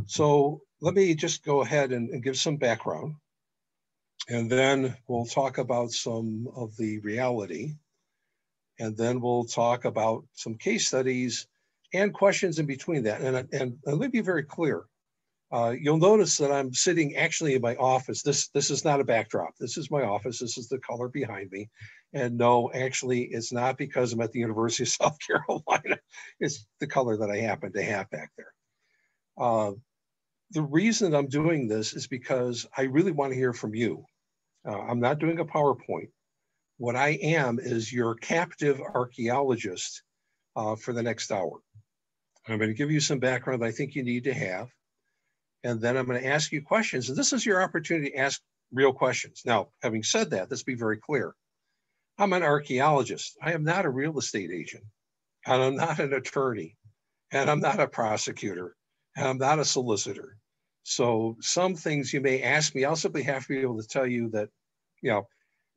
So let me just go ahead and give some background, and then we'll talk about some of the reality, and then we'll talk about some case studies and questions in between that. And let me be very clear. You'll notice that I'm sitting actually in my office. This is not a backdrop. This is my office. This is the color behind me. And no, actually, it's not because I'm at the University of South Carolina. It's the color that I happen to have back there. The reason I'm doing this is because I really want to hear from you. I'm not doing a PowerPoint. What I am is your captive archaeologist for the next hour. I'm going to give you some background I think you need to have. And then I'm going to ask you questions. And this is your opportunity to ask real questions. Now, having said that, let's be very clear. I'm an archaeologist. I am not a real estate agent. And I'm not an attorney. And I'm not a prosecutor. And I'm not a solicitor. So some things you may ask me, I'll simply have to be able to tell you that, you know,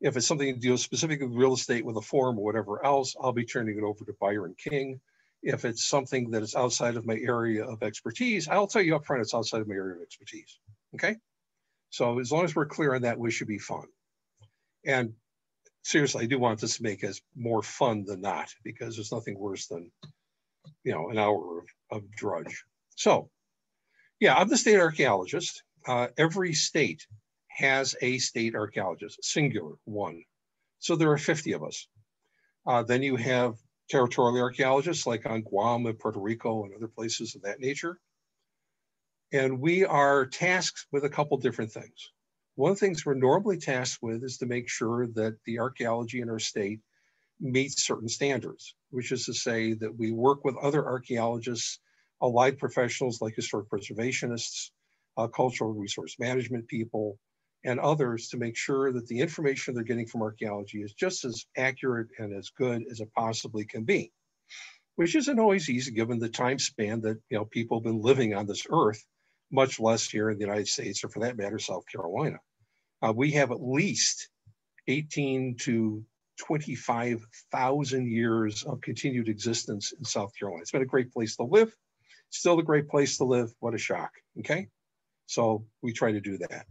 if it's something to deal specifically with real estate with a form or whatever else, I'll be turning it over to Byron King. If it's something that is outside of my area of expertise, I'll tell you up front, it's outside of my area of expertise, okay? So as long as we're clear on that, we should be fun. And seriously, I do want this to make us more fun than not, because there's nothing worse than, you know, an hour of drudge. So, yeah, I'm the state archaeologist. Every state has a state archaeologist, singular, one. So there are 50 of us. Then you have territorial archaeologists like on Guam and Puerto Rico and other places of that nature. And we are tasked with a couple different things. One of the things we're normally tasked with is to make sure that the archaeology in our state meets certain standards, which is to say that we work with other archaeologists, allied professionals like historic preservationists, cultural resource management people, and others to make sure that the information they're getting from archaeology is just as accurate and as good as it possibly can be, which isn't always easy given the time span that, you know, people have been living on this earth, much less here in the United States, or for that matter, South Carolina. We have at least 18 to 25,000 years of continued existence in South Carolina. It's been a great place to live. Still a great place to live. What a shock, okay? So we try to do that.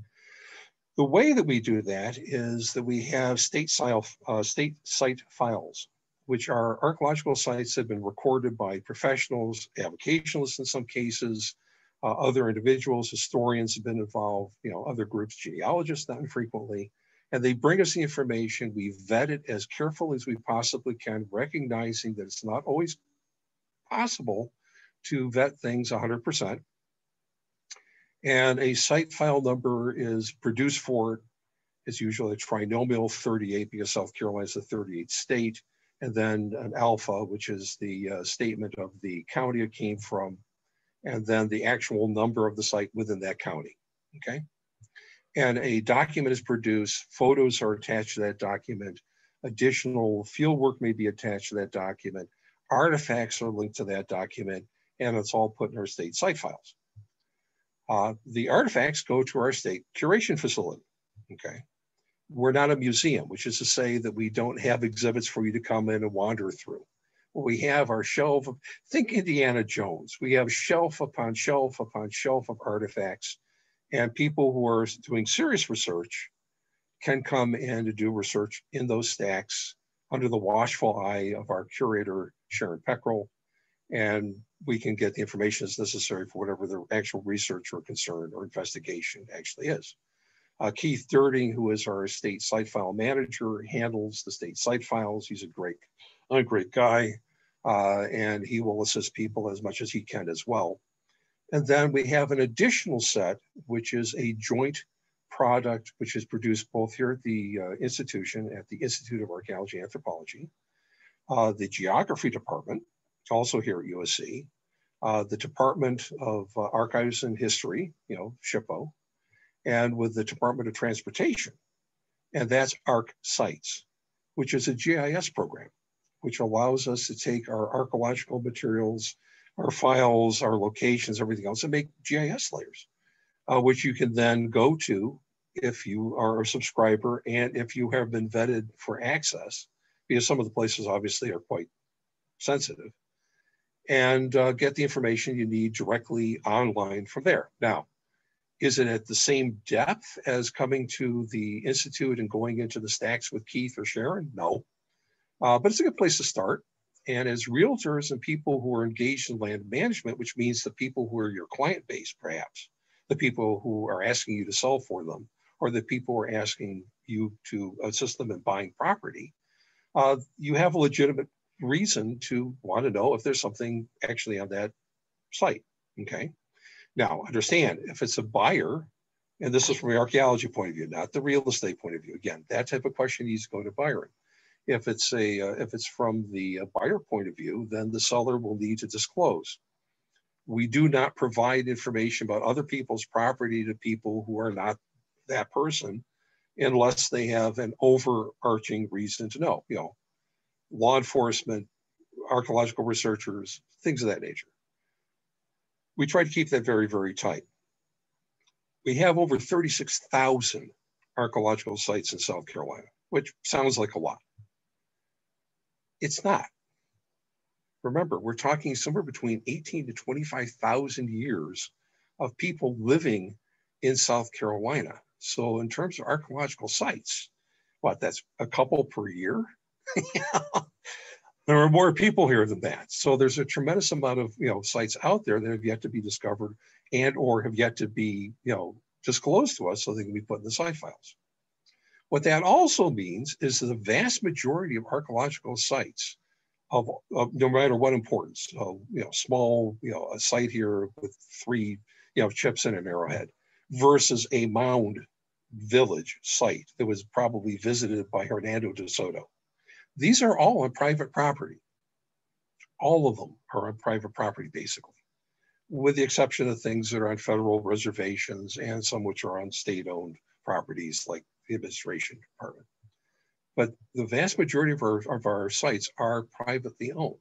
The way that we do that is that we have state site files, which are archaeological sites that have been recorded by professionals, avocationalists in some cases, other individuals, historians have been involved, you know, other groups, genealogists not infrequently, and they bring us the information. We vet it as carefully as we possibly can, recognizing that it's not always possible to vet things 100%. And a site file number is produced for it. It's usually a trinomial 38 because South Carolina is the 38th state, and then an alpha, which is the statement of the county it came from, and then the actual number of the site within that county, okay? And a document is produced, photos are attached to that document, additional field work may be attached to that document, artifacts are linked to that document, and it's all put in our state site files. The artifacts go to our state curation facility, okay? We're not a museum, which is to say that we don't have exhibits for you to come in and wander through. What we have our shelf of, think Indiana Jones. We have shelf upon shelf upon shelf of artifacts, and people who are doing serious research can come in to do research in those stacks under the watchful eye of our curator, Sharon Peckrell, and we can get the information that's necessary for whatever the actual research or concern or investigation actually is. Keith Durding, who is our state site file manager, handles the state site files. He's a great guy, and he will assist people as much as he can as well. And then we have an additional set, which is a joint product, which is produced both here at the institution, at the Institute of Archaeology and Anthropology, the Geography Department, also here at USC, the Department of Archives and History, you know, SHPO, and with the Department of Transportation. And that's ArcSites, which is a GIS program, which allows us to take our archaeological materials, our files, our locations, everything else, and make GIS layers, which you can then go to if you are a subscriber and if you have been vetted for access, because some of the places obviously are quite sensitive. and get the information you need directly online from there. Now, is it at the same depth as coming to the Institute and going into the stacks with Keith or Sharon? No, but it's a good place to start. And as realtors and people who are engaged in land management, which means the people who are your client base, perhaps, the people who are asking you to sell for them, or the people who are asking you to assist them in buying property, you have a legitimate reason to want to know if there's something actually on that site, okay? Now, understand, if it's a buyer, and this is from the archaeology point of view, not the real estate point of view, again, that type of question needs to go to Byron. If it's from the buyer point of view, then the seller will need to disclose. We do not provide information about other people's property to people who are not that person, unless they have an overarching reason to know, law enforcement, archaeological researchers, things of that nature. We try to keep that very, very tight. We have over 36,000 archaeological sites in South Carolina, which sounds like a lot. It's not. Remember, we're talking somewhere between 18 to 25,000 years of people living in South Carolina. So in terms of archaeological sites, that's a couple per year? There are more people here than that. So there's a tremendous amount of sites out there that have yet to be discovered and or have yet to be disclosed to us so they can be put in the site files. What that also means is that the vast majority of archaeological sites of no matter what importance, small, a site here with 3, chips in an arrowhead versus a mound village site that was probably visited by Hernando de Soto. These are all on private property. All of them are on private property, basically, with the exception of things that are on federal reservations and some which are on state-owned properties like the administration department. But the vast majority of our sites are privately owned,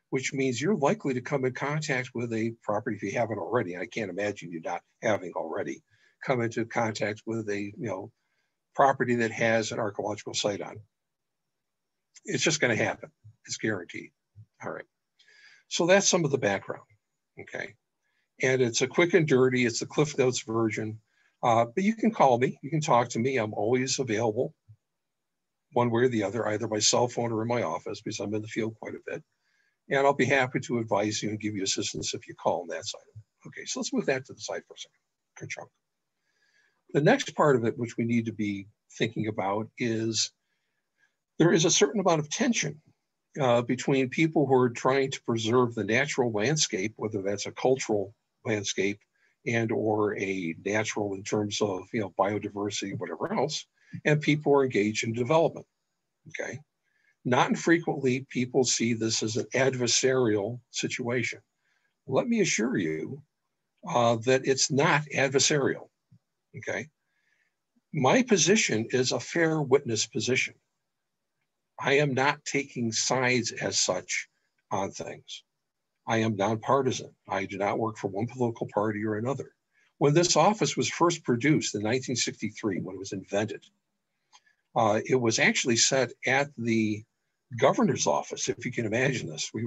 which means you're likely to come in contact with a property, if you haven't already, I can't imagine you not having already, come into contact with a property that has an archaeological site on it. It's just going to happen. It's guaranteed. All right. So that's some of the background, okay? And it's a quick and dirty, it's the Cliff Notes version. But you can call me, you can talk to me. I'm always available one way or the other, either by cell phone or in my office, because I'm in the field quite a bit. And I'll be happy to advise you and give you assistance if you call on that side of it. Okay, so let's move that to the side for a second. Good chunk. The next part of it, which we need to be thinking about, is there is a certain amount of tension between people who are trying to preserve the natural landscape, whether that's a cultural landscape and or a natural in terms of biodiversity, whatever else, and people who are engaged in development. Okay, not infrequently people see this as an adversarial situation. Let me assure you that it's not adversarial. Okay, my position is a fair witness position. I am not taking sides as such on things. I am nonpartisan. I do not work for one political party or another. When this office was first produced in 1963, when it was invented, it was actually set at the governor's office, if you can imagine this. We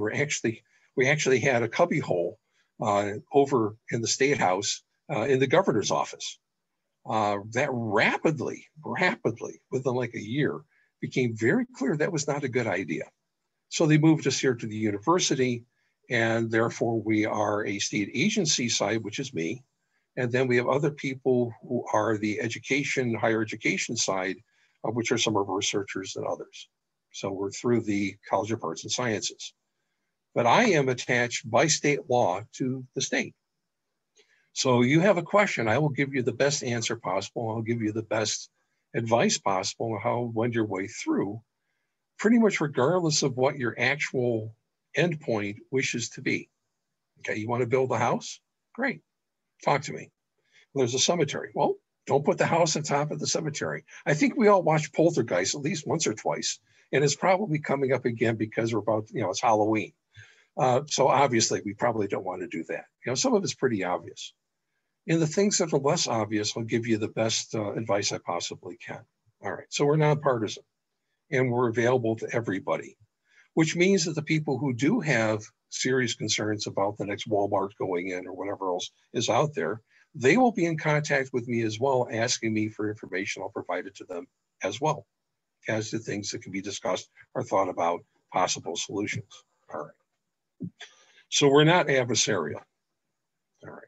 actually had a cubby hole over in the State House in the governor's office. That rapidly, within like a year, became very clear that was not a good idea. So they moved us here to the university, and therefore we are a state agency side, which is me. And then we have other people who are the education, higher education side, which are some of our researchers and others. So we're through the College of Arts and Sciences. But I am attached by state law to the state. So you have a question, I will give you the best answer possible. I'll give you the best advice possible on how to wend your way through, pretty much regardless of what your actual endpoint wishes to be. Okay, you want to build a house? Great, talk to me. There's a cemetery. Well, don't put the house on top of the cemetery. I think we all watch Poltergeist at least once or twice, and it's probably coming up again because we're about, it's Halloween. So obviously we probably don't want to do that. Some of it's pretty obvious. And the things that are less obvious, I'll give you the best advice I possibly can. All right, so we're nonpartisan and we're available to everybody, which means that the people who do have serious concerns about the next Walmart going in or whatever else is out there, they will be in contact with me as well, asking me for information. I'll provide it to them as well as to things that can be discussed or thought about, possible solutions. All right. So we're not adversarial. All right.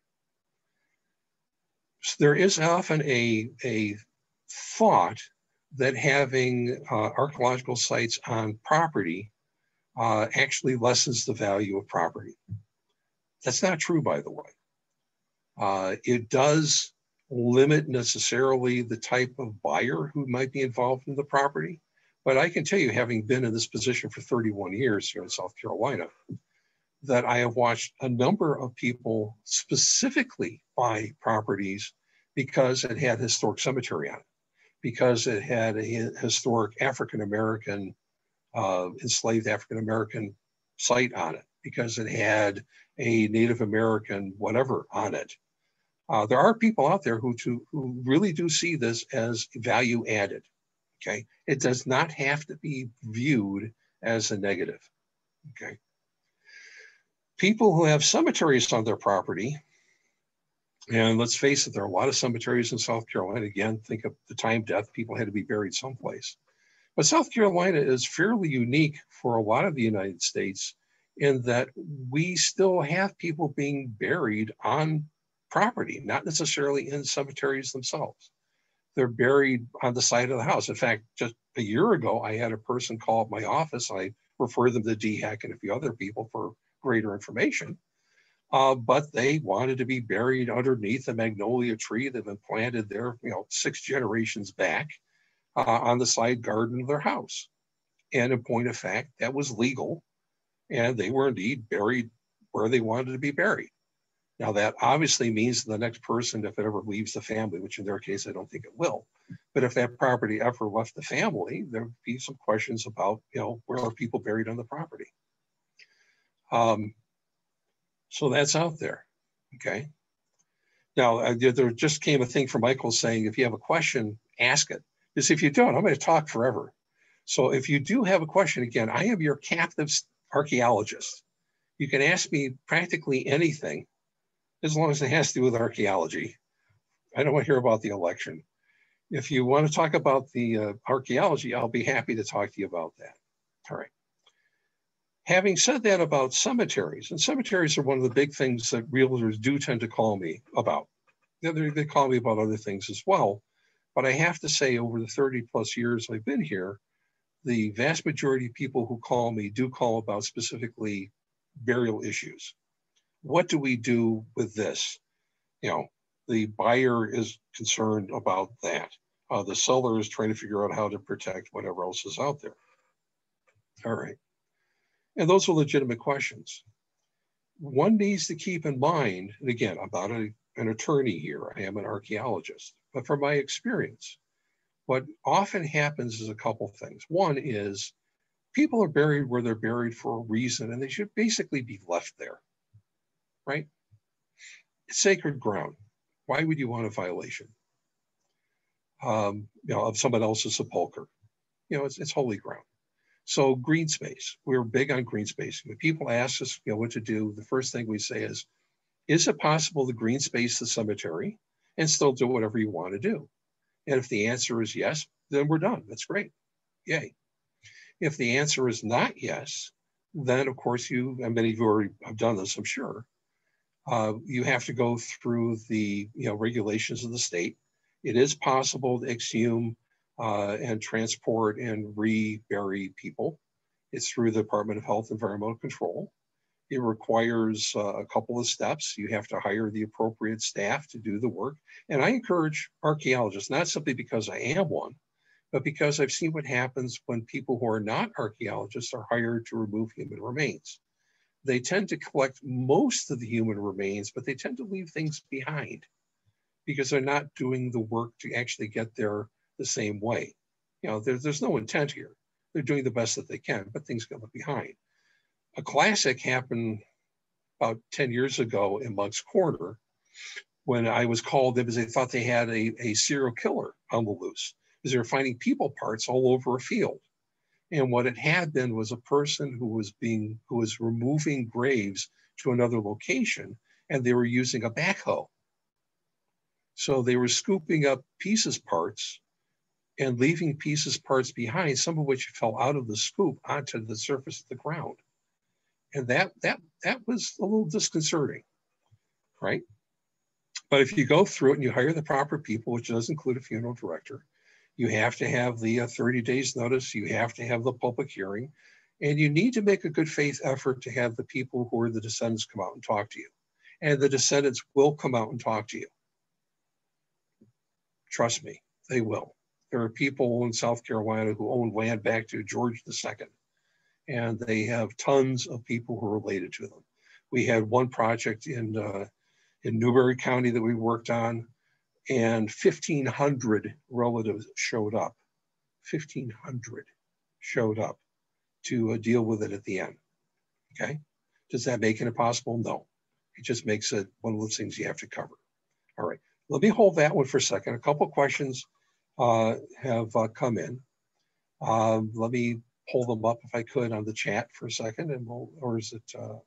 So there is often a thought that having archaeological sites on property actually lessens the value of property. That's not true, by the way. It does limit necessarily the type of buyer who might be involved in the property. But I can tell you, having been in this position for 31 years here in South Carolina, that I have watched a number of people specifically buy properties because it had historic cemetery on it, because it had a historic African-American, enslaved African-American site on it, because it had a Native American whatever on it. There are people out there who really do see this as value added, okay? It does not have to be viewed as a negative, okay? People who have cemeteries on their property, and let's face it, there are a lot of cemeteries in South Carolina. Again, think of the time death, people had to be buried someplace. But South Carolina is fairly unique for a lot of the United States in that we still have people being buried on property, not necessarily in cemeteries themselves. They're buried on the side of the house. In fact, just a year ago, I had a person call up my office. I referred them to DHEC and a few other people for greater information. But they wanted to be buried underneath a magnolia tree that had been planted there, 6 generations back on the side garden of their house. And in point of fact, that was legal. And they were indeed buried where they wanted to be buried. Now, that obviously means the next person, if it ever leaves the family, which in their case, I don't think it will, but if that property ever left the family, there'd be some questions about, where are people buried on the property? So that's out there, okay? Now, there just came a thing from Michael saying, if you have a question, ask it. Because if you don't, I'm going to talk forever. So if you do have a question, again, I am your captive archaeologist. You can ask me practically anything, as long as it has to do with archaeology. I don't want to hear about the election. If you want to talk about the archaeology, I'll be happy to talk to you about that. All right. Having said that about cemeteries, and cemeteries are one of the big things that realtors do tend to call me about. They call me about other things as well. But I have to say, over the 30 plus years I've been here, the vast majority of people who call me do call about specifically burial issues. What do we do with this? The buyer is concerned about that. The seller is trying to figure out how to protect whatever else is out there. All right. And those are legitimate questions. One needs to keep in mind, and again, I'm not an attorney here, I am an archaeologist, but from my experience, what often happens is a couple things. One is people are buried where they're buried for a reason, and they should basically be left there, right? It's sacred ground. Why would you want a violation of someone else's sepulcher? It's holy ground. So green space, we're big on green space. When people ask us what to do, the first thing we say is it possible to green space the cemetery and still do whatever you want to do? And if the answer is yes, then we're done. That's great. Yay. If the answer is not yes, then of course and many of you already have done this, I'm sure, you have to go through the regulations of the state. It is possible to exhume and transport and rebury people. It's through the Department of Health and Environmental Control. It requires a couple of steps. You have to hire the appropriate staff to do the work. And I encourage archaeologists, not simply because I am one, but because I've seen what happens when people who are not archaeologists are hired to remove human remains. They tend to collect most of the human remains, but they tend to leave things behind because they're not doing the work to actually get there the same way. There's no intent here. They're doing the best that they can, but things get left behind. A classic happened about 10 years ago in Monk's Corner when I was called in because they thought they had a serial killer on the loose because they were finding people parts all over a field. And what it had been was a person who was removing graves to another location, and they were using a backhoe. So they were scooping up pieces parts and leaving pieces parts behind, some of which fell out of the scoop onto the surface of the ground. And that was a little disconcerting, right? But if you go through it and you hire the proper people, which does include a funeral director, you have to have the 30 days notice, you have to have the public hearing, and you need to make a good faith effort to have the people who are the descendants come out and talk to you. And the descendants will come out and talk to you. Trust me, they will. There are people in South Carolina who own land back to George II, and they have tons of people who are related to them. We had one project in Newberry County that we worked on, and 1,500 relatives showed up. 1,500 showed up to deal with it at the end. Okay, does that make it impossible? No, it just makes it one of those things you have to cover. All right, let me hold that one for a second. A couple of questions have come in. Let me pull them up if I could on the chat for a second, and or is it? Let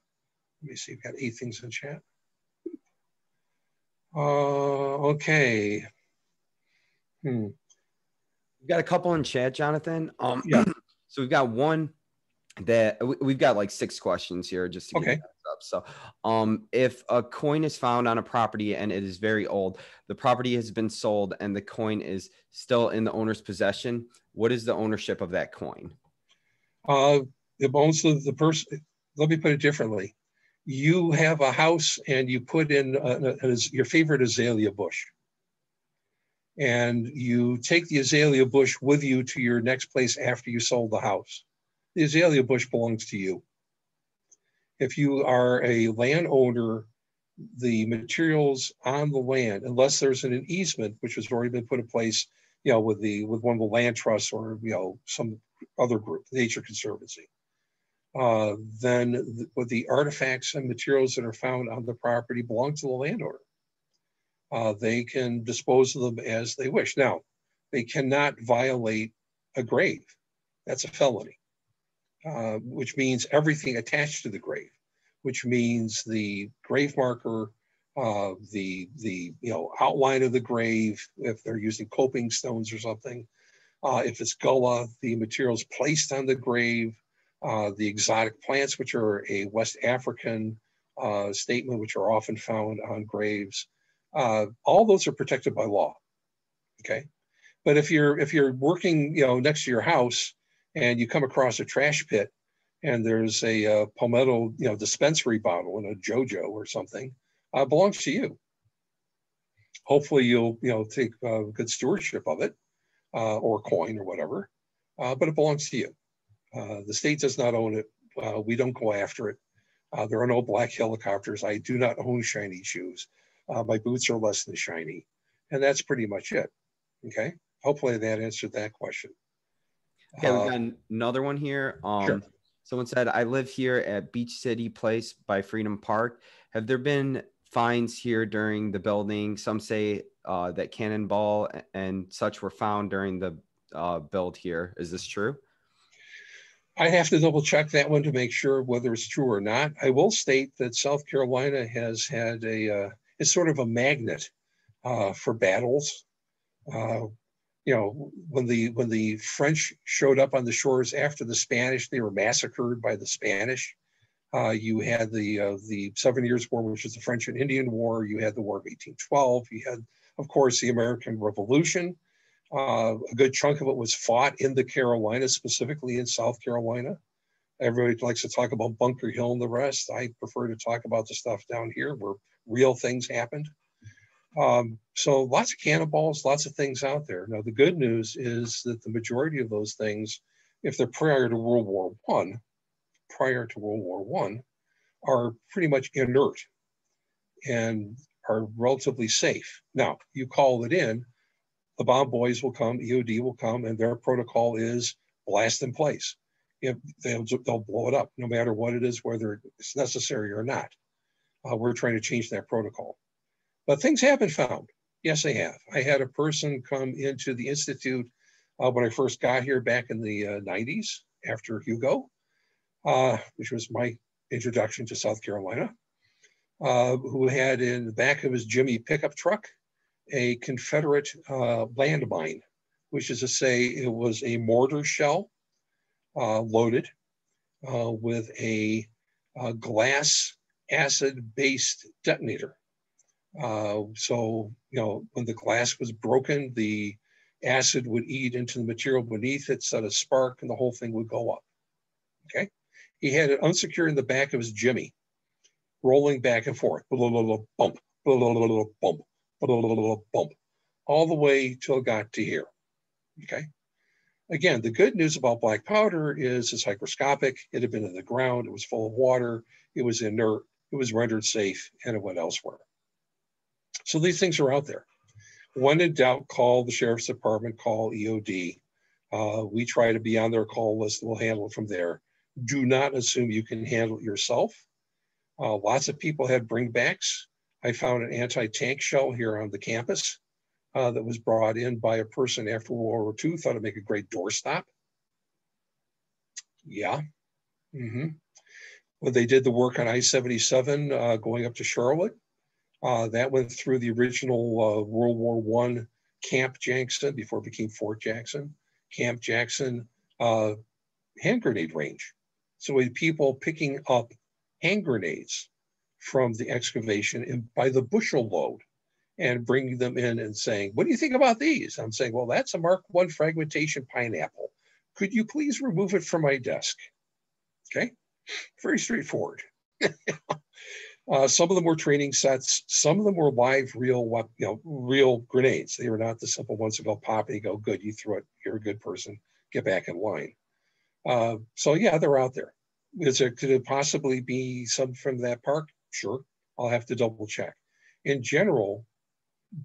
me see. We've got 8 things in chat. Okay. We've got a couple in chat, Jonathan. Yeah. So we've got one that we've got like 6 questions here just to get up. So if a coin is found on a property and it is very old, the property has been sold and the coin is still in the owner's possession, what is the ownership of that coin? It owns the person. Let me put it differently. You have a house and you put in your favorite azalea bush. And you take the azalea bush with you to your next place after you sold the house. The azalea bush belongs to you. If you are a landowner, the materials on the land, unless there's an easement, which has already been put in place, with one of the land trusts or, some other group, Nature Conservancy, then the artifacts and materials that are found on the property belong to the landowner. They can dispose of them as they wish. Now, they cannot violate a grave. That's a felony, which means everything attached to the grave, which means the grave marker, the outline of the grave, if they're using coping stones or something, if it's gullah, the materials placed on the grave, the exotic plants, which are a West African statement, which are often found on graves. All those are protected by law. Okay, but if you're working next to your house and you come across a trash pit and there's a palmetto dispensary bottle in a JoJo or something, belongs to you. Hopefully you'll take good stewardship of it, or coin or whatever, but it belongs to you. The state does not own it. We don't go after it. There are no black helicopters. I do not own shiny shoes. My boots are less than shiny. And that's pretty much it. Okay. Hopefully that answered that question. Okay, we've got another one here. Sure. Someone said, I live here at Beach City Place by Freedom Park. Have there been finds here during the building? Some say that cannonball and such were found during the build here. Is this true? I have to double check that one to make sure whether it's true or not. I will state that South Carolina has had it's sort of a magnet for battles. When the French showed up on the shores after the Spanish, they were massacred by the Spanish. You had the 7 Years' War, which was the French and Indian War. You had the War of 1812. You had, of course, the American Revolution. A good chunk of it was fought in the Carolinas, specifically in South Carolina. Everybody likes to talk about Bunker Hill and the rest. I prefer to talk about the stuff down here where real things happened. So lots of cannonballs, lots of things out there. Now, the good news is that the majority of those things, if they're prior to World War I, are pretty much inert and are relatively safe. Now, you call it in, the bomb boys will come, EOD will come, and their protocol is blast in place. If they'll blow it up, no matter what it is, whether it's necessary or not. We're trying to change that protocol. But things have been found. Yes, they have. I had a person come into the Institute when I first got here back in the 90s, after Hugo, which was my introduction to South Carolina, who had in the back of his Jimmy pickup truck a Confederate landmine, which is to say it was a mortar shell loaded with a glass acid-based detonator. So, when the glass was broken, the acid would eat into the material beneath it, set a spark, and the whole thing would go up. Okay. He had it unsecured in the back of his Jimmy, rolling back and forth, bump, bump, bump, all the way till it got to here. Okay. Again, the good news about black powder is it's hygroscopic. It had been in the ground. It was full of water. It was inert. It was rendered safe, and it went elsewhere. So these things are out there. When in doubt, call the sheriff's department, call EOD. We try to be on their call list. We'll handle it from there. Do not assume you can handle it yourself. Lots of people had bringbacks. I found an anti-tank shell here on the campus that was brought in by a person after World War II, thought it'd make a great doorstop. Yeah. When they did the work on I-77 going up to Charlotte, that went through the original World War I Camp Jackson, before it became Fort Jackson, Camp Jackson hand grenade range. So we had people picking up hand grenades from the excavation and by the bushel load and bringing them in and saying, what do you think about these? I'm saying, well, that's a Mark I fragmentation pineapple. Could you please remove it from my desk? Okay, very straightforward. Some of them were training sets. Some of them were live, real grenades. They were not the simple ones that go pop and you go, good, you threw it. You're a good person. Get back in line. So yeah, they're out there. Could it possibly be some from that park? Sure. I'll have to double check. In general,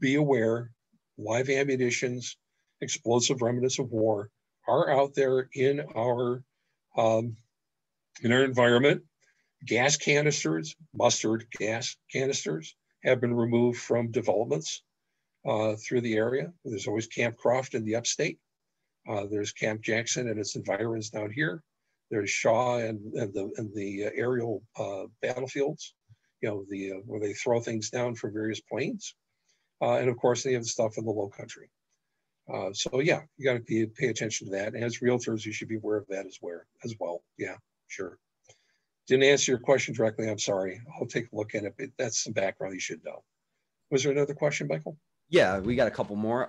be aware, live ammunitions, explosive remnants of war are out there in our environment. Gas canisters, mustard gas canisters have been removed from developments through the area. There's always Camp Croft in the upstate. There's Camp Jackson and its environs down here. There's Shaw and the aerial battlefields, where they throw things down from various planes. And of course, they have the stuff in the low country. So yeah, you got to pay attention to that. And as realtors, you should be aware of that as well. Yeah, sure. Didn't answer your question directly. I'm sorry. I'll take a look at it. But that's some background you should know. Was there another question, Michael? Yeah, we got a couple more.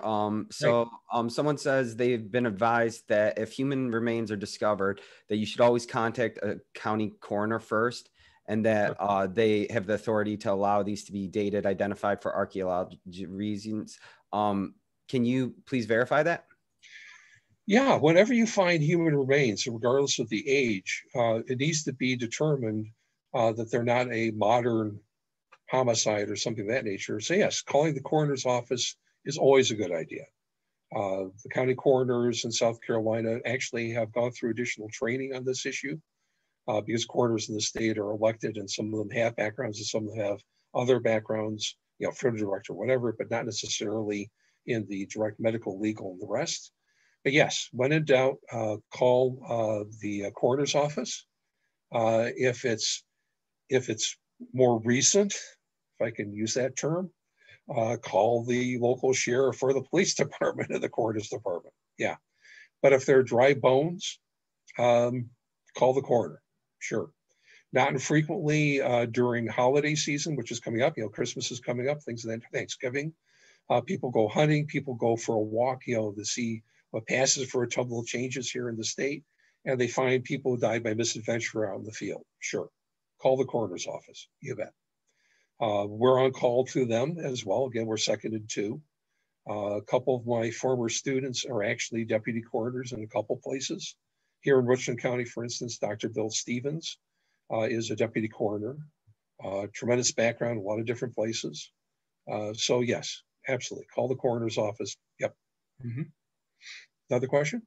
Someone says they've been advised that if human remains are discovered, that you should always contact a county coroner first, and that they have the authority to allow these to be dated, identified for archaeology reasons. Can you please verify that? Yeah, whenever you find human remains, regardless of the age, it needs to be determined that they're not a modern homicide or something of that nature. So yes, calling the coroner's office is always a good idea. The county coroners in South Carolina actually have gone through additional training on this issue because coroners in the state are elected, and some of them have backgrounds and some of them have other backgrounds, field director, whatever, but not necessarily in the direct medical, legal, and the rest. But yes, when in doubt, call the coroner's office. If it's more recent, if I can use that term, call the local sheriff or the police department or the coroner's department. Yeah, but if they're dry bones, call the coroner. Sure. Not infrequently during holiday season, which is coming up. Christmas is coming up. Things like that. Thanksgiving. People go hunting. People go for a walk. To see what passes for a tumble of changes here in the state, and they find people who died by misadventure out in the field. Sure, call the coroner's office. You bet. We're on call to them as well. Again, we're seconded too. A couple of my former students are actually deputy coroners in a couple places. Here in Richland County, for instance, Dr. Bill Stevens is a deputy coroner. Tremendous background, a lot of different places. So yes, absolutely. Call the coroner's office. Yep. Another question?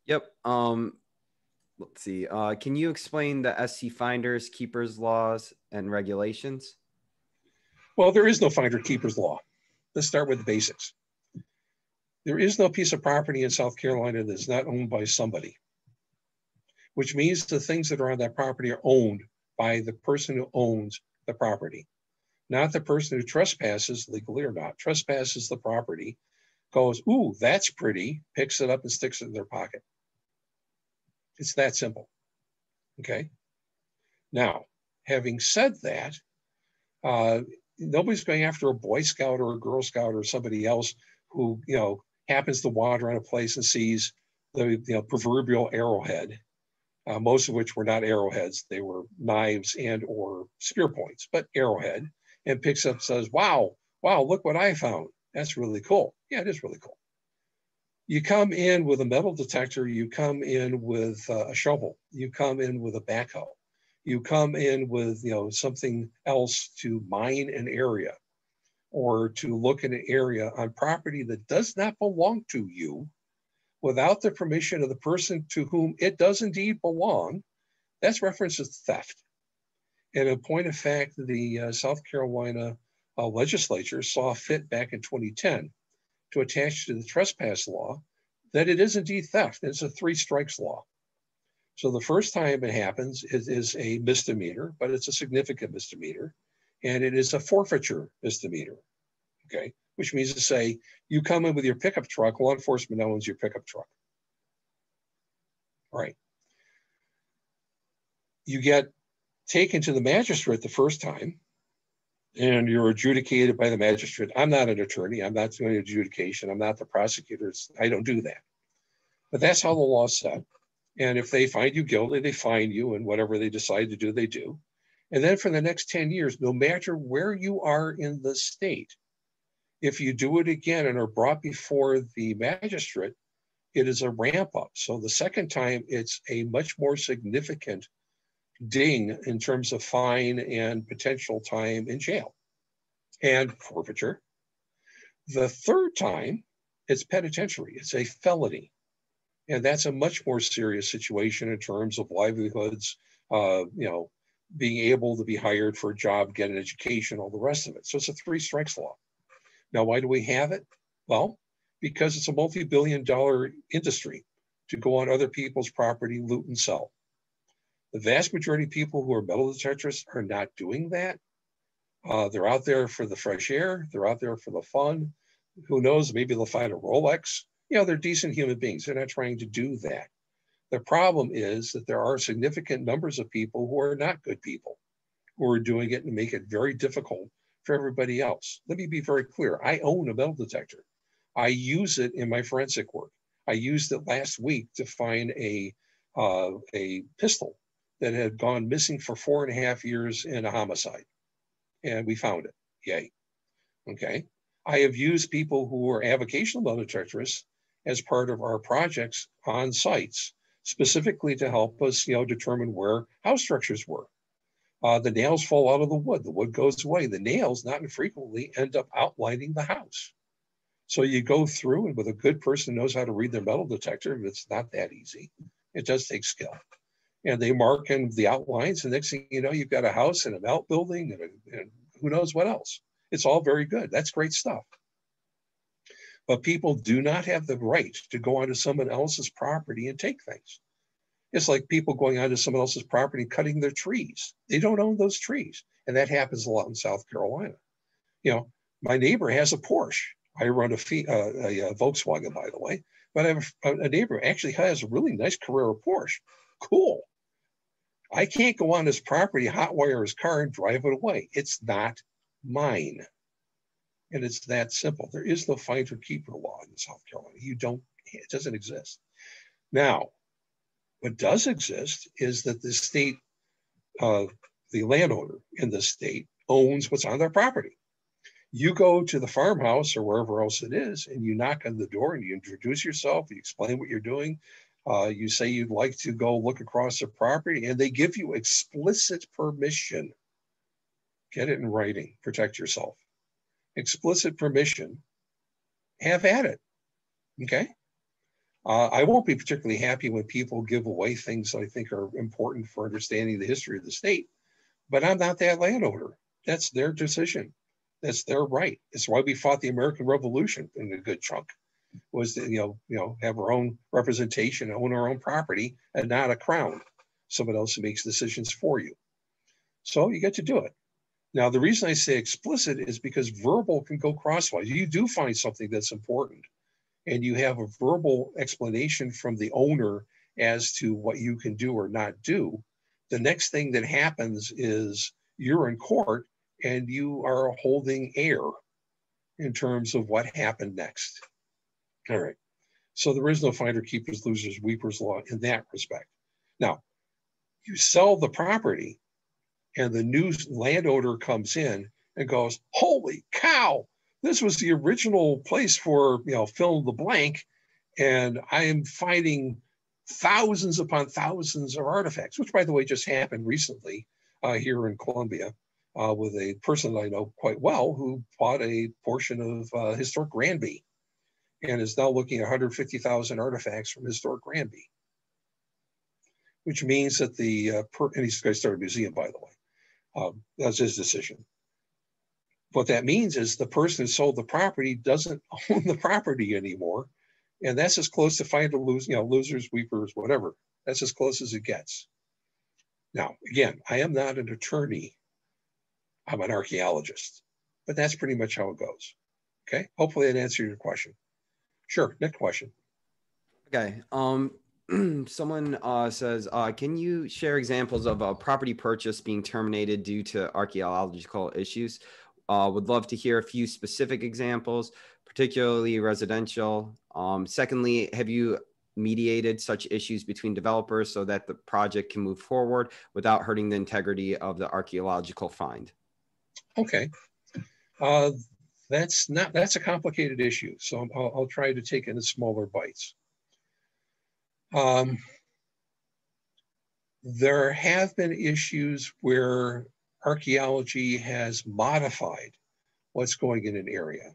Yep. Let's see. Can you explain the SC finders, keepers laws, and regulations? Well, there is no finder keepers law. Let's start with the basics. There is no piece of property in South Carolina that's not owned by somebody. which means the things that are on that property are owned by the person who owns the property, not the person who trespasses, legally or not, trespasses the property, goes, ooh, that's pretty, picks it up and sticks it in their pocket. It's that simple, okay? Now, having said that, nobody's going after a Boy Scout or a Girl Scout or somebody else who, happens to wander on a place and sees the proverbial arrowhead, most of which were not arrowheads. They were knives and or spear points, but arrowhead, and picks up and says, wow, look what I found. That's really cool. Yeah, it is really cool. You come in with a metal detector, you come in with a shovel, you come in with a backhoe, you come in with something else to mine an area or to look in an area on property that does not belong to you without the permission of the person to whom it does indeed belong. That's referenced as theft. And in point of fact, the South Carolina legislature saw fit back in 2010 to attach to the trespass law that it is indeed theft. It's a 3 strikes law. So the first time it happens, it is a misdemeanor, but it's a significant misdemeanor, and it is a forfeiture misdemeanor, okay? Which means to say, you come in with your pickup truck, law enforcement owns your pickup truck. All right. You get taken to the magistrate the first time, and you're adjudicated by the magistrate. I'm not an attorney. I'm not doing adjudication. I'm not the prosecutor. I don't do that. But that's how the law is set. And if they find you guilty, they fine you, and whatever they decide to do, they do. And then for the next 10 years, no matter where you are in the state, if you do it again and are brought before the magistrate, it is a ramp up. So the second time, it's a much more significant ding in terms of fine and potential time in jail and forfeiture. The third time, it's penitentiary. It's a felony. And that's a much more serious situation in terms of livelihoods, being able to be hired for a job, get an education, all the rest of it. So it's a 3 strikes law. Now, why do we have it? Well, because it's a multi-billion-dollar industry to go on other people's property, loot and sell. The vast majority of people who are metal detectors are not doing that. They're out there for the fresh air. They're out there for the fun. Who knows, maybe they'll find a Rolex. They're decent human beings. They're not trying to do that. The problem is that there are significant numbers of people who are not good people, who are doing it and make it very difficult for everybody else. Let me be very clear. I own a metal detector. I use it in my forensic work. I used it last week to find a pistol that had gone missing for 4.5 years in a homicide. And we found it. Yay. Okay. I have used people who are avocational metal detectorists as part of our projects on sites, specifically to help us, determine where house structures were. The nails fall out of the wood goes away. The nails, not infrequently, end up outlining the house. So you go through, and with a good person who knows how to read their metal detector, it's not that easy. It does take skill. And they mark in the outlines, and next thing you know, you've got a house and an outbuilding and who knows what else. It's all very good. That's great stuff. But people do not have the right to go onto someone else's property and take things. It's like people going onto someone else's property and cutting their trees. They don't own those trees. And that happens a lot in South Carolina. My neighbor has a Porsche. I run a Volkswagen, by the way. But I have a neighbor who actually has a really nice Carrera Porsche. Cool. I can't go on his property, hotwire his car, and drive it away. It's not mine. And it's that simple. There is no finder keeper law in South Carolina. It doesn't exist. Now, what does exist is that the state, the landowner in the state, owns what's on their property. You go to the farmhouse or wherever else it is, and you knock on the door and you introduce yourself, you explain what you're doing. You say you'd like to go look across the property, and they give you explicit permission. Get it in writing, protect yourself. Explicit permission, have at it, okay? I won't be particularly happy when people give away things that I think are important for understanding the history of the state, but I'm not that landowner. That's their decision. That's their right. It's why we fought the American Revolution in a good chunk. was to, have our own representation, own our own property, and not a crown, someone else who makes decisions for you. So you get to do it. Now, the reason I say explicit is because verbal can go crosswise. You do find something that's important, and you have a verbal explanation from the owner as to what you can do or not do. The next thing that happens is you're in court and you are holding air in terms of what happened next. All right. So there is no finder, keepers, losers, weepers law in that respect. Now, you sell the property and the new landowner comes in and goes, holy cow, this was the original place for, fill in the blank. And I am finding thousands upon thousands of artifacts, which, by the way, just happened recently here in Columbia with a person that I know quite well who bought a portion of historic Granby and is now looking at 150,000 artifacts from historic Granby, which means that and he's going to start a museum, by the way. That's his decision. What that means is the person who sold the property doesn't own the property anymore. And that's as close to find or lose, losers, weepers, whatever. That's as close as it gets. Now, again, I am not an attorney. I'm an archaeologist, but that's pretty much how it goes. Okay. Hopefully that answered your question. Sure. Next question. Okay. Someone says, can you share examples of a property purchase being terminated due to archaeological issues? Would love to hear a few specific examples, particularly residential. Secondly, have you mediated such issues between developers so that the project can move forward without hurting the integrity of the archaeological find? Okay. That's a complicated issue. So I'll try to take it in smaller bites. There have been issues where archaeology has modified what's going in an area.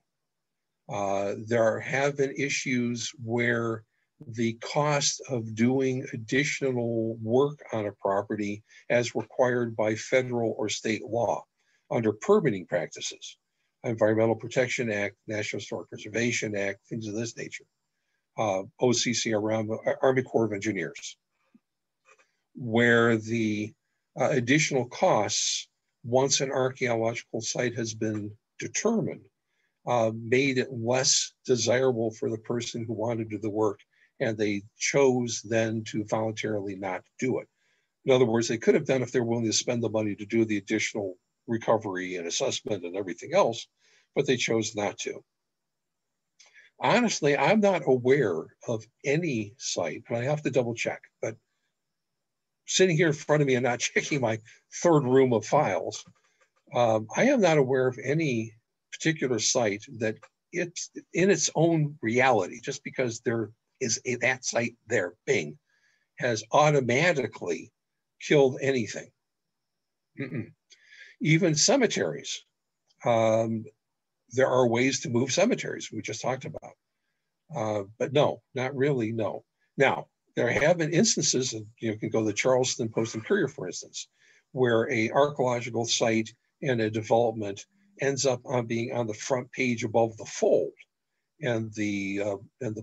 There have been issues where the cost of doing additional work on a property as required by federal or state law under permitting practices, Environmental Protection Act, National Historic Preservation Act, things of this nature, OCC, Army Corps of Engineers, where the additional costs, once an archaeological site has been determined, made it less desirable for the person who wanted to do the work, and they chose then to voluntarily not do it. In other words, they could have done if they're willing to spend the money to do the additional recovery and assessment and everything else, but they chose not to. Honestly, I'm not aware of any site, and I have to double check, but sitting here in front of me and not checking my third room of files, I am not aware of any particular site that it's in its own reality, just because there is that site there, bing, has automatically killed anything. Even cemeteries. There are ways to move cemeteries, we just talked about. But no, not really, no. Now, there have been instances, you can go to the Charleston Post and Courier, for instance, where a archaeological site and a development ends up being on the front page above the fold, and the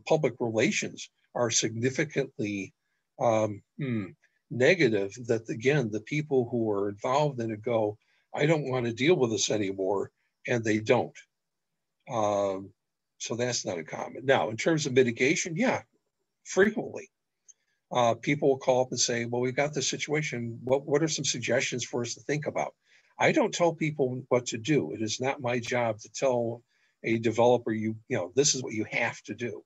public relations are significantly negative. That again, the people who are involved in it go, I don't want to deal with this anymore, and they don't. So that's not uncommon. Now, in terms of mitigation, yeah, frequently. People will call up and say, well, we've got this situation. What are some suggestions for us to think about? I don't tell people what to do. It is not my job to tell a developer, this is what you have to do.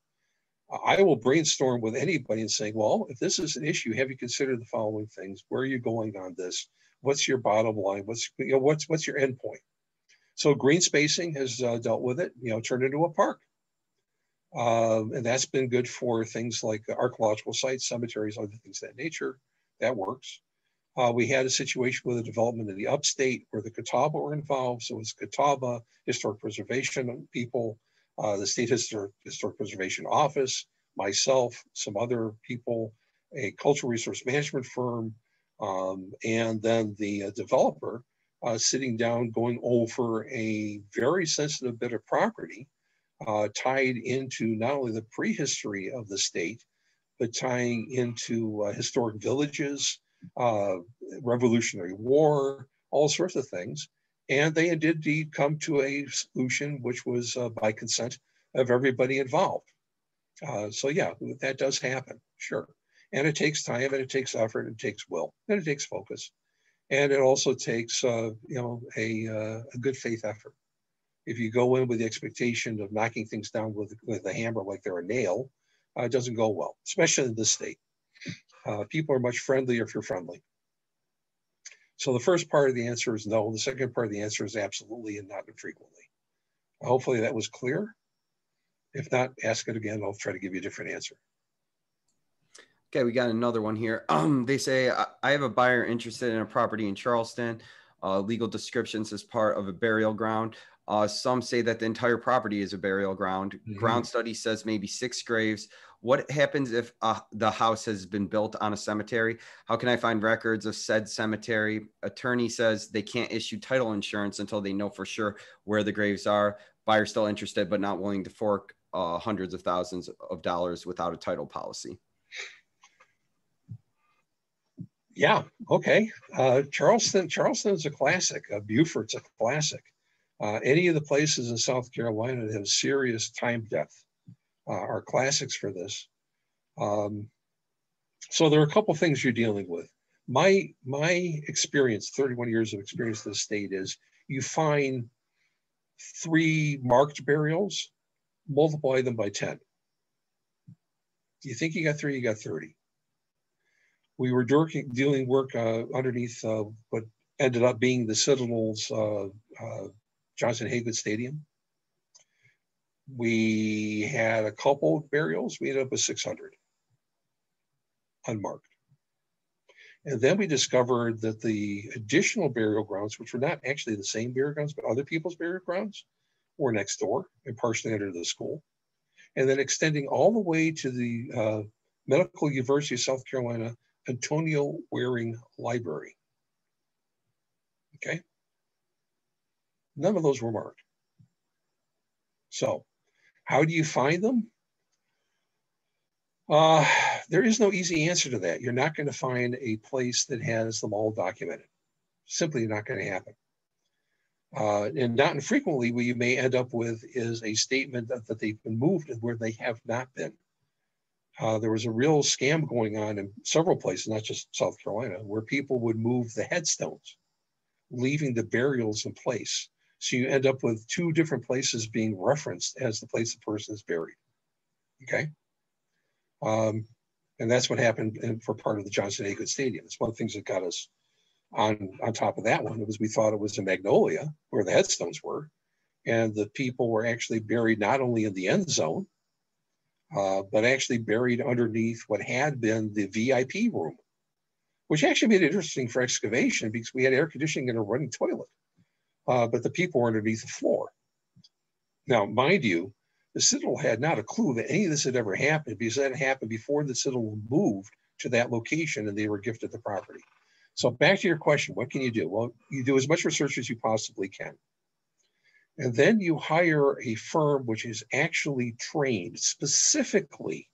I will brainstorm with anybody and say, well, if this is an issue, have you considered the following things? Where are you going on this? What's your bottom line? What's your end point? So green spacing has dealt with it, turned into a park. And that's been good for things like archaeological sites, cemeteries, other things of that nature. That works. We had a situation with a development in the upstate where the Catawba were involved. So it was Catawba Historic Preservation people, the State Historic Preservation Office, myself, some other people, a cultural resource management firm, and then the developer sitting down, going over a very sensitive bit of property tied into not only the prehistory of the state, but tying into historic villages, Revolutionary War, all sorts of things. And they did indeed come to a solution, which was by consent of everybody involved. So yeah, that does happen, sure. And it takes time, and it takes effort, and it takes will, and it takes focus. And it also takes, a good faith effort. If you go in with the expectation of knocking things down with a hammer like they're a nail, it doesn't go well, especially in this state. People are much friendlier if you're friendly. So the first part of the answer is no. The second part of the answer is absolutely and not infrequently. Hopefully that was clear. If not, ask it again. I'll try to give you a different answer. Okay, we got another one here. They say, I have a buyer interested in a property in Charleston. Legal descriptions as part of a burial ground. Some say that the entire property is a burial ground. Mm-hmm. Ground study says maybe 6 graves. What happens if the house has been built on a cemetery? How can I find records of said cemetery? Attorney says they can't issue title insurance until they know for sure where the graves are. Buyer still interested, but not willing to fork hundreds of thousands of dollars without a title policy. Yeah, okay. Charleston is a classic. Beaufort's a classic. Any of the places in South Carolina that have serious time depth are classics for this. So there are a couple things you're dealing with. My experience, 31 years of experience in the state, is you find 3 marked burials, multiply them by 10. You think you got 3, you got 30. We were doing work underneath what ended up being the Citadel's Johnson Haygood Stadium. We had a couple burials. We ended up with 600 unmarked. And then we discovered that the additional burial grounds, which were not actually the same burial grounds, but other people's burial grounds, were next door and partially under the school. And then extending all the way to the Medical University of South Carolina Antonio Waring Library. Okay. None of those were marked. So how do you find them? There is no easy answer to that. You're not going to find a place that has them all documented. Simply not going to happen. And not infrequently, what you may end up with is a statement that they've been moved and where they have not been. There was a real scam going on in several places, not just South Carolina, where people would move the headstones, leaving the burials in place. So you end up with 2 different places being referenced as the place the person is buried. Okay. And that's what happened for part of the Johnson Haygood Stadium. It's one of the things that got us on top of that one. It was, we thought it was in Magnolia where the headstones were. And the people were actually buried not only in the end zone, but actually buried underneath what had been the VIP room, which actually made it interesting for excavation because we had air conditioning and a running toilet, but the people were underneath the floor. Now, mind you, the Citadel had not a clue that any of this had ever happened because that happened before the Citadel moved to that location and they were gifted the property. So back to your question, what can you do? Well, you do as much research as you possibly can. And then you hire a firm which is actually trained specifically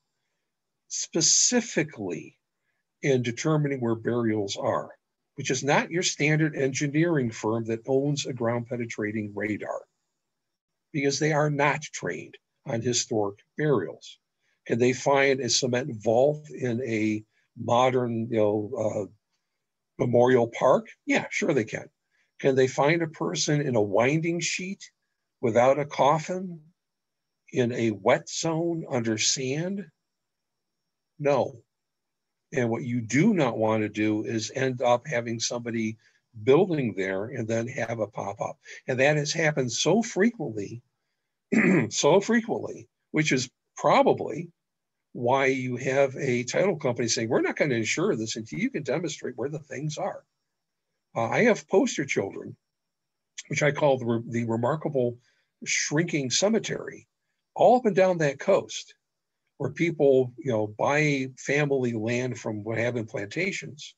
in determining where burials are, which is not your standard engineering firm that owns a ground penetrating radar, because they are not trained on historic burials. Can they find a cement vault in a modern, memorial park? Yeah, sure they can. Can they find a person in a winding sheet without a coffin in a wet zone under sand? No. And what you do not want to do is end up having somebody building there and then have a pop up. And that has happened so frequently, which is probably why you have a title company saying, we're not going to insure this until you can demonstrate where the things are. I have poster children, which I call the remarkable shrinking cemetery, all up and down that coast, where people, buy family land from what have been plantations.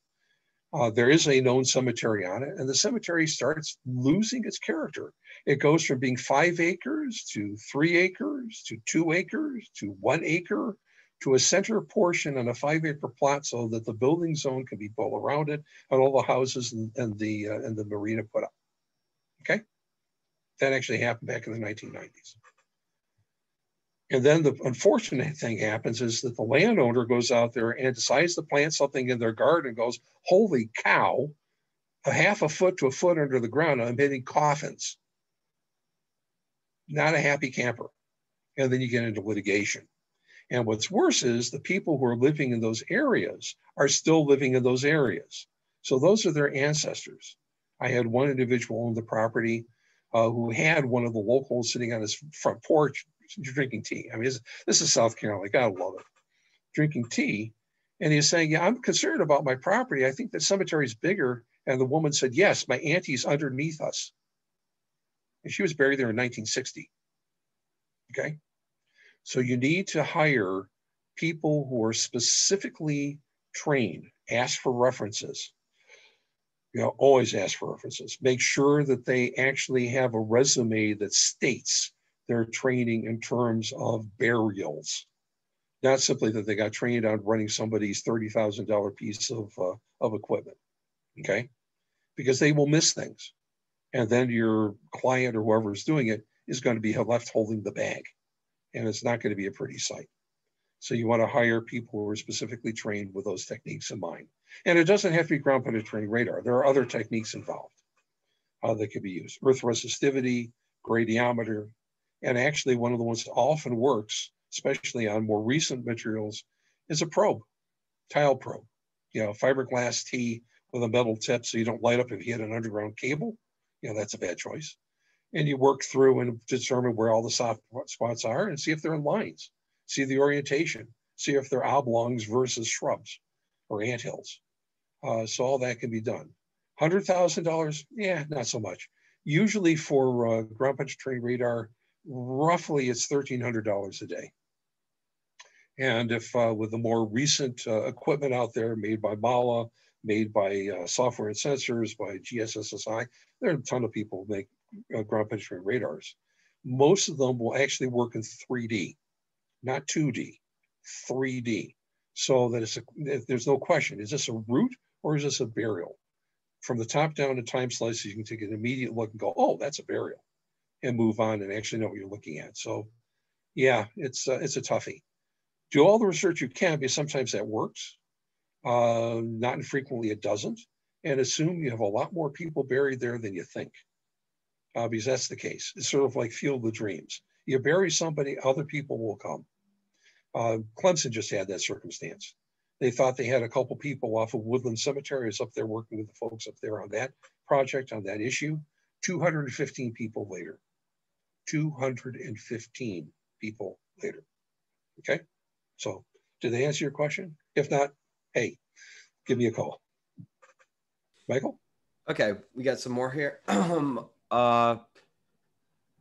There is a known cemetery on it, and the cemetery starts losing its character. It goes from being 5 acres to 3 acres to 2 acres to 1 acre to a center portion on a 5-acre plot so that the building zone can be built around it and all the houses and the marina put up. Okay? That actually happened back in the 1990s. And then the unfortunate thing happens is that the landowner goes out there and decides to plant something in their garden and goes, holy cow, a half a foot to a foot under the ground, I'm hitting coffins. Not a happy camper. And then you get into litigation. And what's worse is the people who are living in those areas are still living in those areas. So those are their ancestors. I had one individual on the property who had one of the locals sitting on his front porch drinking tea. I mean, this is South Carolina. Gotta love it. Drinking tea. And he's saying, yeah, I'm concerned about my property. I think the cemetery is bigger. And the woman said, yes, my auntie's underneath us. And she was buried there in 1960. Okay. So you need to hire people who are specifically trained. Ask for references. You know, always ask for references. Make sure that they actually have a resume that states their training in terms of burials, not simply that they got trained on running somebody's $30,000 piece of equipment, okay? Because they will miss things. And then your client or whoever is doing it is going to be left holding the bag. And it's not going to be a pretty sight. So you want to hire people who are specifically trained with those techniques in mind. And it doesn't have to be ground penetrating radar. There are other techniques involved that can be used. Earth resistivity, gradiometer, and actually one of the ones that often works, especially on more recent materials, is a probe, tile probe. You know, fiberglass T with a metal tip so you don't light up if you hit an underground cable. You know, that's a bad choice. And you work through and determine where all the soft spots are and see if they're in lines. See the orientation, see if they're oblongs versus shrubs or anthills. So all that can be done. $100,000, yeah, not so much. Usually for ground penetrating radar, roughly it's $1,300 a day. And if with the more recent equipment out there made by MALA, made by Software and Sensors, by GSSSI, there are a ton of people who make ground penetrating radars. Most of them will actually work in 3D. Not 2D, 3D. So that there's no question, is this a root or is this a burial? From the top down in time slices, you can take an immediate look and go, oh, that's a burial, and move on and actually know what you're looking at. So yeah, it's a toughie. Do all the research you can, because sometimes that works. Not infrequently it doesn't. And assume you have a lot more people buried there than you think. Because that's the case. It's sort of like Field of Dreams. You bury somebody, other people will come. Clemson just had that circumstance. They thought they had a couple people off of Woodland Cemetery. I was up there working with the folks up there on that project, on that issue. 215 people later. 215 people later. Okay? So, did they answer your question? If not, hey, give me a call. Michael? Okay, we got some more here.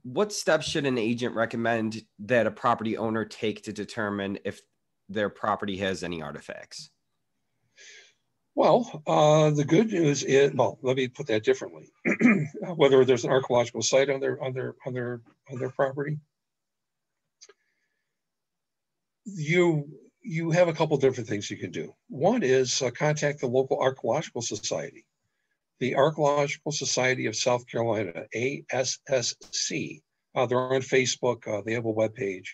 What steps should an agent recommend that a property owner take to determine if their property has any artifacts? Well, the good news is, well, let me put that differently. Whether there's an archaeological site on their property, you have a couple different things you can do. One is contact the local archaeological society. The Archaeological Society of South Carolina, ASSC. They're on Facebook. They have a webpage.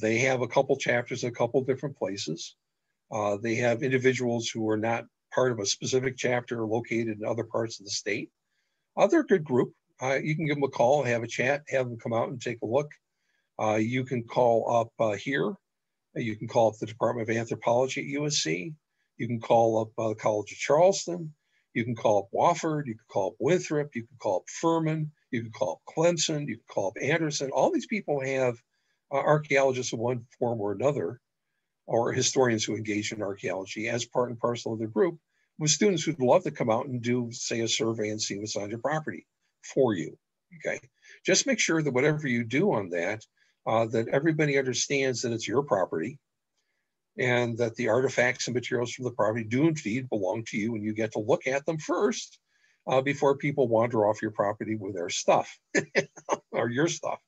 They have a couple chapters in a couple different places. They have individuals who are not part of a specific chapter located in other parts of the state. They're a good group. You can give them a call, have a chat, have them come out and take a look. You can call up here. You can call up the Department of Anthropology at USC. You can call up the College of Charleston. You can call up Wofford, you can call up Winthrop, you can call up Furman, you can call up Clemson, you can call up Anderson. All these people have archaeologists in one form or another, or historians who engage in archaeology as part and parcel of their group, with students who'd love to come out and do, say, a survey and see what's on your property for you, okay? Just make sure that whatever you do on that, that everybody understands that it's your property, and that the artifacts and materials from the property do indeed belong to you, and you get to look at them first before people wander off your property with their stuff or your stuff.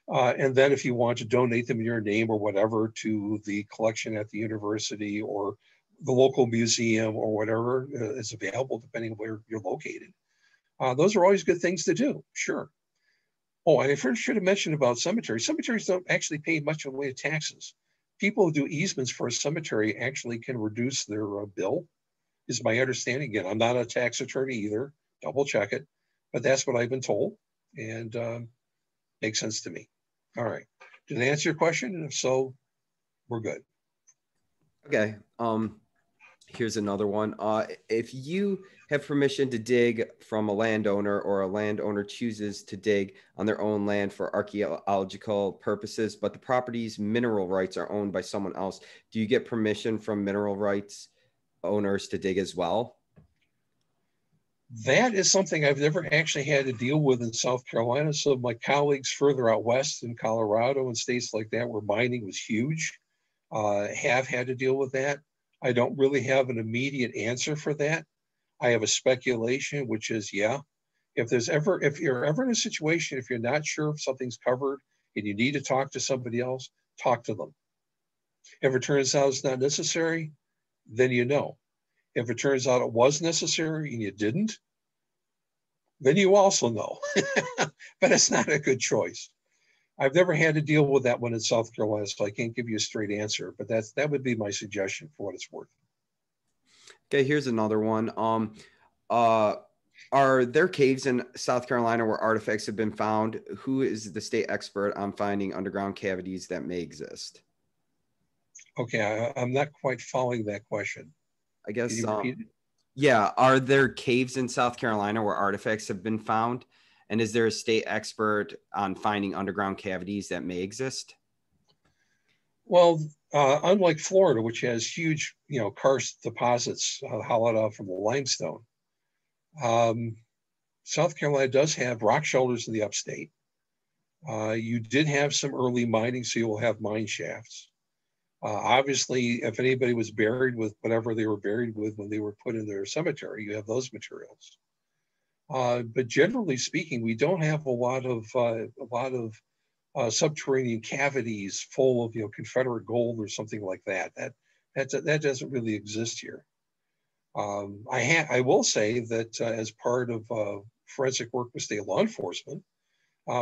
And then if you want to donate them in your name or whatever to the collection at the university or the local museum or whatever is available, depending on where you're located. Those are always good things to do, sure. Oh, and I first should have mentioned about cemeteries. Cemeteries don't actually pay much in the way of taxes. People who do easements for a cemetery actually can reduce their bill, is my understanding. Again, I'm not a tax attorney either, double check it, but that's what I've been told, and makes sense to me. All right, did I answer your question? And if so, we're good. Okay, here's another one. If you have permission to dig from a landowner or a landowner chooses to dig on their own land for archaeological purposes, but the property's mineral rights are owned by someone else, do you get permission from mineral rights owners to dig as well? That is something I've never actually had to deal with in South Carolina. So my colleagues further out west in Colorado and states like that where mining was huge have had to deal with that. I don't really have an immediate answer for that. I have a speculation, which is, yeah, if you're ever in a situation, if you're not sure if something's covered and you need to talk to somebody else, talk to them. If it turns out it's not necessary, then you know. If it turns out it was necessary and you didn't, then you also know. But it's not a good choice. I've never had to deal with that one in South Carolina, so I can't give you a straight answer, but that would be my suggestion for what it's worth. Okay, here's another one. Are there caves in South Carolina where artifacts have been found? Who is the state expert on finding underground cavities that may exist? Okay, I'm not quite following that question. I guess, Can you repeat it? Yeah. Are there caves in South Carolina where artifacts have been found? And is there a state expert on finding underground cavities that may exist? Well, unlike Florida, which has huge, karst deposits hollowed out from the limestone, South Carolina does have rock shelters in the upstate. You did have some early mining, so you will have mine shafts. Obviously, if anybody was buried with whatever they were buried with when they were put in their cemetery, you have those materials. But generally speaking, we don't have a lot of subterranean cavities full of Confederate gold or something like that. That doesn't really exist here. I will say that as part of forensic work with state law enforcement,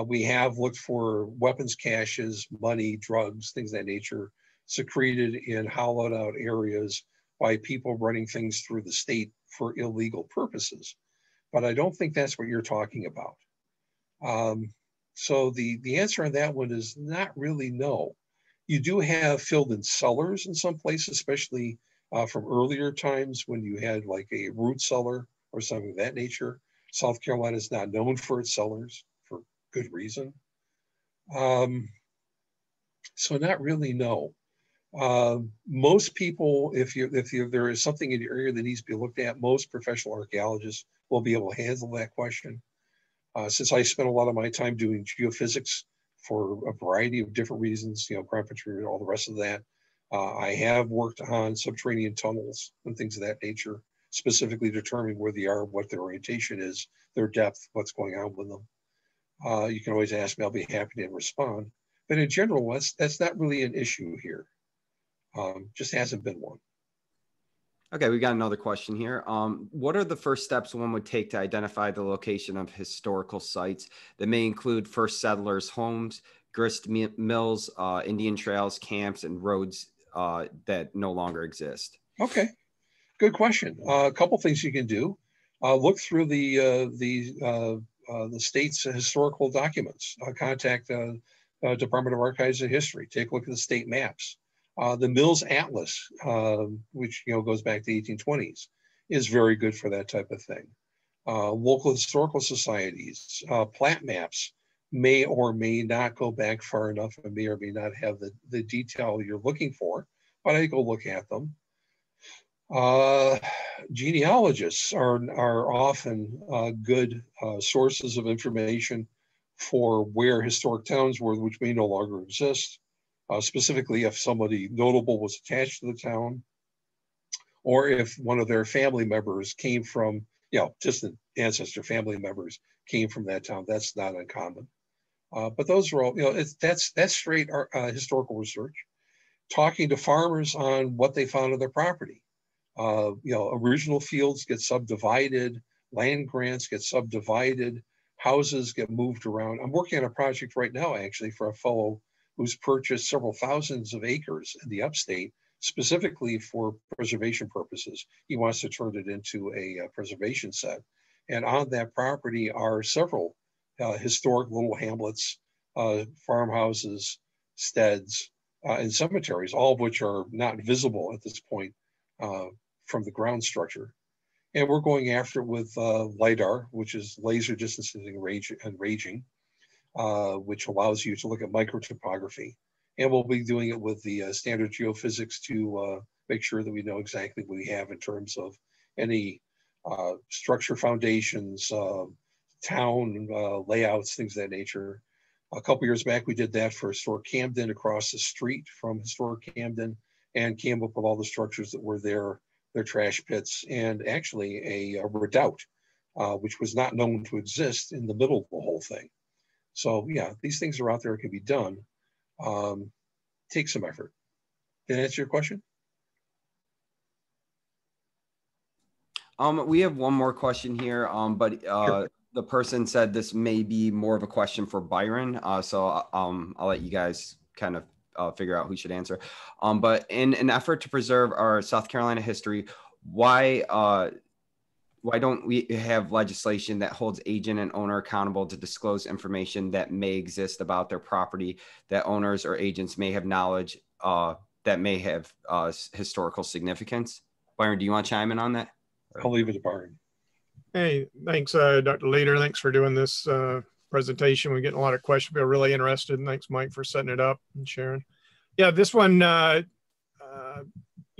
we have looked for weapons caches, money, drugs, things of that nature, secreted in hollowed out areas by people running things through the state for illegal purposes. But I don't think that's what you're talking about. So the answer on that one is not really no. You do have filled in cellars in some places, especially from earlier times when you had like a root cellar or something of that nature. South Carolina is not known for its cellars for good reason. So not really no. Most people, if there is something in your area that needs to be looked at, most professional archaeologists will be able to handle that question. Since I spent a lot of my time doing geophysics for a variety of different reasons, temperature and all the rest of that, I have worked on subterranean tunnels and things of that nature, specifically determining where they are, what their orientation is, their depth, what's going on with them. You can always ask me, I'll be happy to respond. But in general, that's not really an issue here. Just hasn't been one. Okay, we got another question here. What are the first steps one would take to identify the location of historical sites that may include first settlers' homes, grist mills, Indian trails, camps, and roads that no longer exist? Okay, good question. A couple things you can do. Look through the state's historical documents. Contact Department of Archives and History. Take a look at the state maps. The Mills Atlas, which goes back to the 1820s, is very good for that type of thing. Local historical societies, plat maps may or may not go back far enough and may or may not have the detail you're looking for, but I go look at them. Genealogists are often good sources of information for where historic towns were, which may no longer exist. Specifically if somebody notable was attached to the town, or if one of their family members came from you know, distant ancestor family members came from that town. That's not uncommon. But those are all, you know, that's straight historical research. Talking to farmers on what they found on their property. You know, original fields get subdivided, land grants get subdivided, houses get moved around. I'm working on a project right now, actually, for a fellow who's purchased several thousands of acres in the upstate, specifically for preservation purposes. He wants to turn it into a preservation set. And on that property are several historic little hamlets, farmhouses, steads, and cemeteries, all of which are not visible at this point from the ground structure. And we're going after it with LIDAR, which is laser distancing and ranging, which allows you to look at microtopography. And we'll be doing it with the standard geophysics to make sure that we know exactly what we have in terms of any structure foundations, town layouts, things of that nature. A couple years back, we did that for historic Camden across the street from historic Camden, and came up with all the structures that were there, their trash pits, and actually a redoubt, which was not known to exist in the middle of the whole thing. So yeah, these things are out there, it can be done. Take some effort. Did I answer your question? We have one more question here, but Sure. The person said this may be more of a question for Byron. So I'll let you guys kind of figure out who should answer. But in an effort to preserve our South Carolina history, why don't we have legislation that holds agent and owner accountable to disclose information that may exist about their property that owners or agents may have knowledge that may have historical significance? Byron, do you want to chime in on that? I'll leave it to Byron. Hey, thanks, Dr. Leader. Thanks for doing this presentation. We're getting a lot of questions. We're really interested. And thanks, Mike, for setting it up and sharing. Yeah, this one, you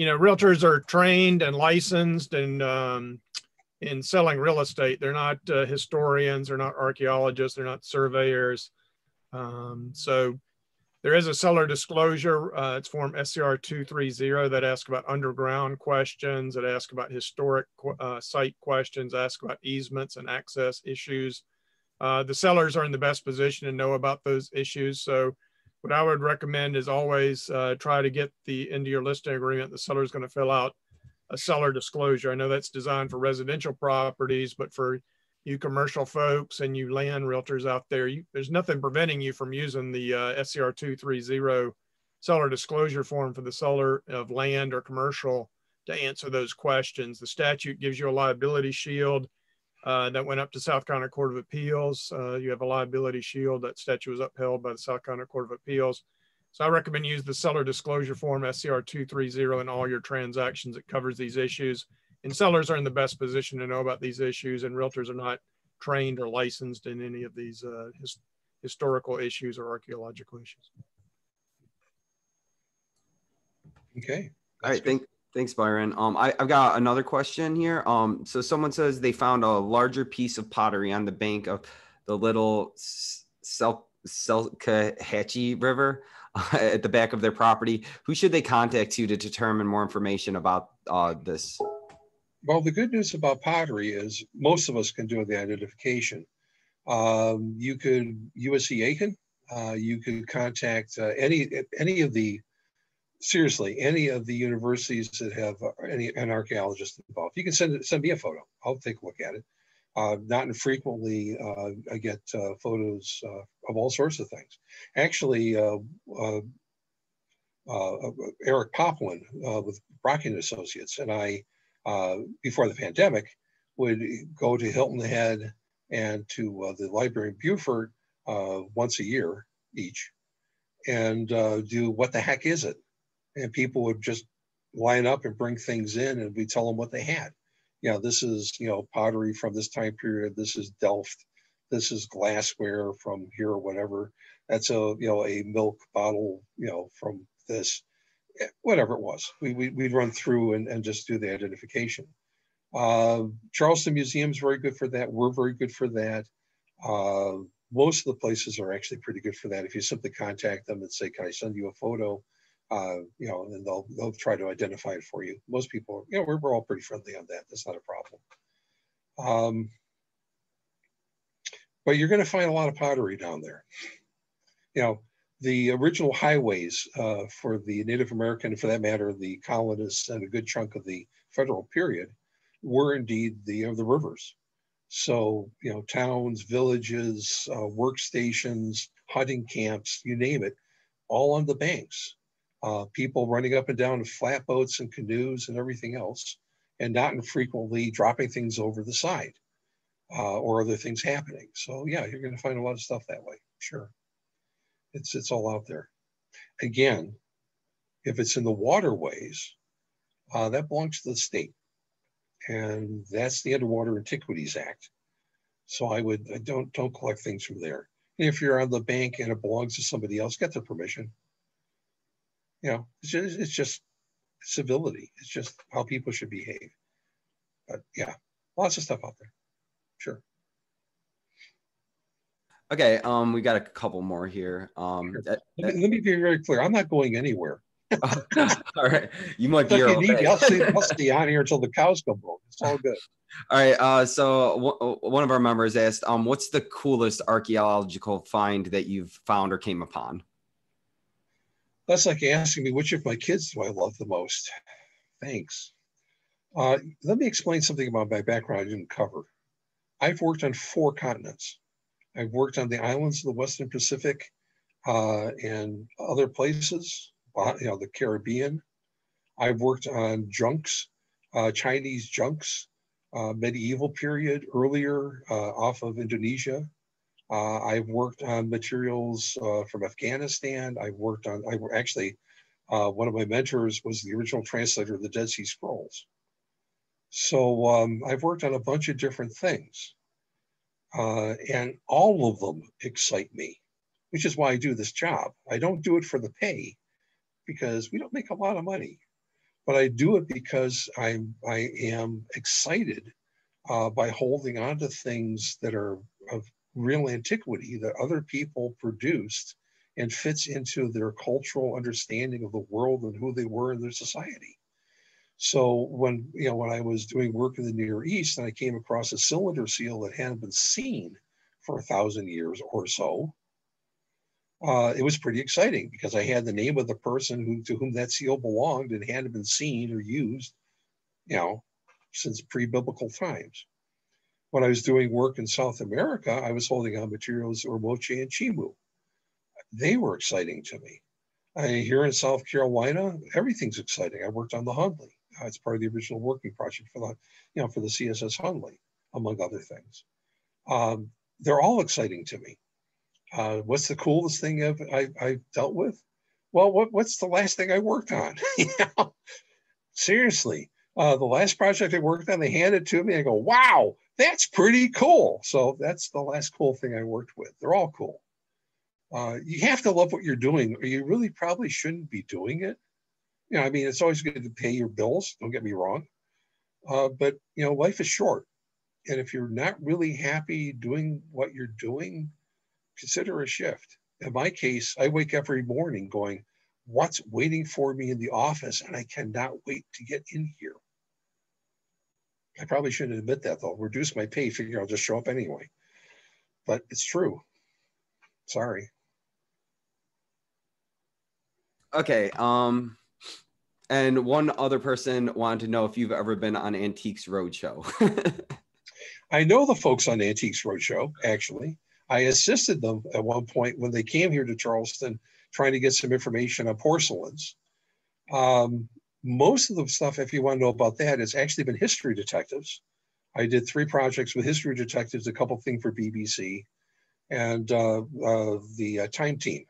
know, realtors are trained and licensed and in selling real estate. They're not historians, they're not archaeologists, they're not surveyors. So there is a seller disclosure. It's form SCR 230 that asks about underground questions, that asks about historic site questions, asks about easements and access issues. The sellers are in the best position to know about those issues. So what I would recommend is always try to get into your listing agreement, the seller is going to fill out a seller disclosure. I know that's designed for residential properties, but for you commercial folks and you land realtors out there, there's nothing preventing you from using the SCR 230 seller disclosure form for the seller of land or commercial to answer those questions. The statute gives you a liability shield that went up to South Carolina Court of Appeals. You have a liability shield. That statute was upheld by the South Carolina Court of Appeals. So I recommend use the seller disclosure form SCR 230 in all your transactions. It covers these issues. And sellers are in the best position to know about these issues, and realtors are not trained or licensed in any of these historical issues or archaeological issues. Okay. All right. Thanks, Byron. I've got another question here. So someone says they found a larger piece of pottery on the bank of the little Selkahatchee River at the back of their property. Who should they contact to determine more information about this? Well, the good news about pottery is most of us can do the identification. You could USC Aiken. You could contact any of the universities that have an archaeologist involved. You can send me a photo. I'll take a look at it. Not infrequently, I get photos of all sorts of things. Actually, Eric Poplin with Brockton Associates and I, before the pandemic, would go to Hilton Head and to the library in Beaufort once a year each, and do what the heck is it? And people would just line up and bring things in, and we tell them what they had. Yeah, this is pottery from this time period. This is Delft. This is glassware from here or whatever. That's a milk bottle from this. Whatever it was, we'd run through and just do the identification. Charleston Museum is very good for that. We're very good for that. Most of the places are actually pretty good for that. If you simply contact them and say, "Can I send you a photo?" And then they'll try to identify it for you. Most people, we're all pretty friendly on that. That's not a problem. But you're going to find a lot of pottery down there. You know, the original highways for the Native American, and for that matter, the colonists and a good chunk of the federal period were indeed the rivers. So, you know, towns, villages, workstations, hunting camps, you name it, all on the banks. People running up and down in flatboats and canoes and everything else, and not infrequently dropping things over the side or other things happening. So yeah, you're going to find a lot of stuff that way. Sure. It's all out there. Again, if it's in the waterways, that belongs to the state. And that's the Underwater Antiquities Act. So I don't collect things from there. And if you're on the bank and it belongs to somebody else, get their permission. You know, it's just civility. It's just how people should behave. But yeah, lots of stuff out there. Sure. Okay, we got a couple more here. Sure. Let me be very clear. I'm not going anywhere. All right, you might be if here you all need day. me, I'll stay on here until the cows come home. It's all good. All right, so one of our members asked, what's the coolest archaeological find that you've found or came upon? That's like asking me which of my kids do I love the most. Thanks. Let me explain something about my background I didn't cover. I've worked on 4 continents. I've worked on the islands of the Western Pacific and other places, you know, the Caribbean. I've worked on junks, Chinese junks, medieval period, earlier off of Indonesia. I've worked on materials from Afghanistan. Actually, one of my mentors was the original translator of the Dead Sea Scrolls. So I've worked on a bunch of different things. And all of them excite me, which is why I do this job. I don't do it for the pay because we don't make a lot of money, but I do it because I am excited by holding on to things that are of real antiquity that other people produced and fits into their cultural understanding of the world and who they were in their society. So when I was doing work in the Near East and I came across a cylinder seal that hadn't been seen for 1,000 years or so, it was pretty exciting because I had the name of the person to whom that seal belonged and hadn't been seen or used, you know, since pre-biblical times. When I was doing work in South America, I was holding on materials Ormoche and Chimu. They were exciting to me. Here in South Carolina, everything's exciting. I worked on the Hundley. It's part of the original working project for the CSS Hundley, among other things. They're all exciting to me. What's the coolest thing I've dealt with? Well, what's the last thing I worked on? Seriously, the last project I worked on, they handed it to me. I go, wow, that's pretty cool. So that's the last cool thing I worked with. They're all cool. You have to love what you're doing, or you really probably shouldn't be doing it. You know, I mean, it's always good to pay your bills. Don't get me wrong. But, you know, life is short. And if you're not really happy doing what you're doing, consider a shift. In my case, I wake up every morning going, what's waiting for me in the office? And I cannot wait to get in here. I probably shouldn't admit that, though. Reduce my pay, figure I'll just show up anyway. But it's true. Sorry. Okay. And one other person wanted to know if you've ever been on Antiques Roadshow. I know the folks on Antiques Roadshow, actually. I assisted them at one point when they came here to Charleston trying to get some information on porcelains. Most of the stuff, if you want to know about that, has actually been history detectives. I did 3 projects with history detectives, a couple things for BBC, and the Time Team.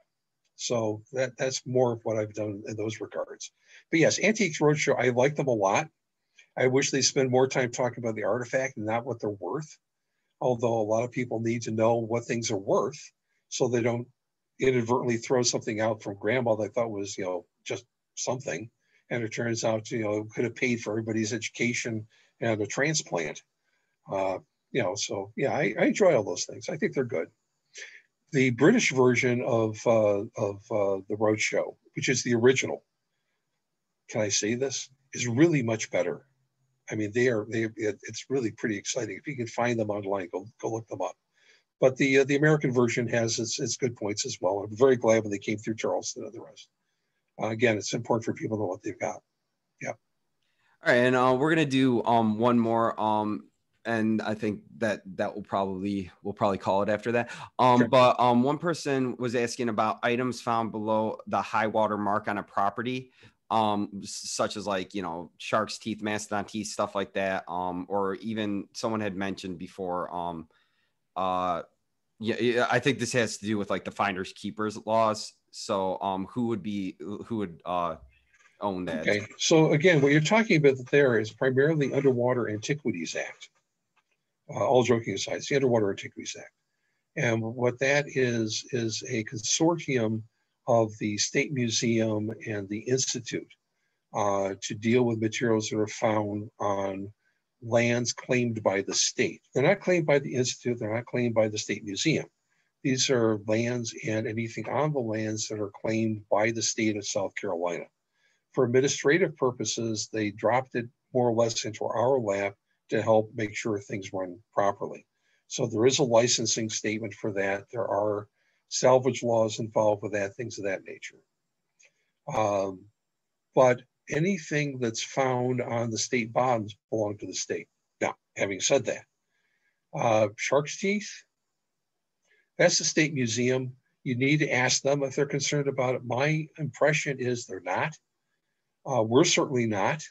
So that's more of what I've done in those regards. But yes, Antiques Roadshow, I like them a lot. I wish they spend more time talking about the artifact and not what they're worth. Although a lot of people need to know what things are worth so they don't inadvertently throw something out from grandma they thought was, you know, just something. And it turns out, you know, could have paid for everybody's education and a transplant. You know, so yeah, I enjoy all those things. I think they're good. The British version of the Roadshow, which is the original, can I say this, is really much better. I mean, it's really pretty exciting. If you can find them online, go look them up. But the American version has its good points as well. I'm very glad when they came through Charleston and the rest. Again, it's important for people to know what they've got. Yeah. All right, and we're gonna do one more, and I think that we'll probably call it after that. Sure. But one person was asking about items found below the high water mark on a property, such as like, you know, shark's teeth, mastodon teeth, stuff like that, or even someone had mentioned before, yeah, I think this has to do with like the finders keepers laws. So who would own that? Okay, so again, what you're talking about there is primarily Underwater Antiquities Act. All joking aside, it's the Underwater Antiquities Act. And what that is a consortium of the State Museum and the Institute to deal with materials that are found on lands claimed by the state. They're not claimed by the Institute, they're not claimed by the State Museum. These are lands and anything on the lands that are claimed by the state of South Carolina. For administrative purposes, they dropped it more or less into our lap to help make sure things run properly. So there is a licensing statement for that. There are salvage laws involved with that, things of that nature. But anything that's found on the state bottoms belong to the state. Now, having said that, shark's teeth, that's the State Museum. You need to ask them if they're concerned about it. My impression is they're not. We're certainly not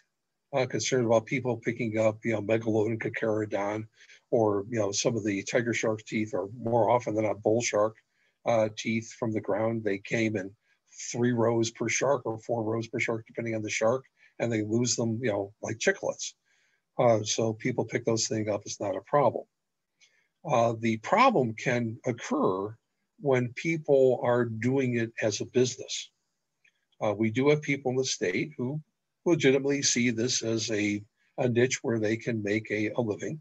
concerned about people picking up, you know, Megalodon Carcharodon, or, you know, some of the tiger shark teeth, or more often than not bull shark teeth from the ground. They came in 3 rows per shark or 4 rows per shark, depending on the shark, and they lose them, you know, like chiclets. So people pick those things up. It's not a problem. The problem can occur when people are doing it as a business. We do have people in the state who legitimately see this as a niche where they can make a living.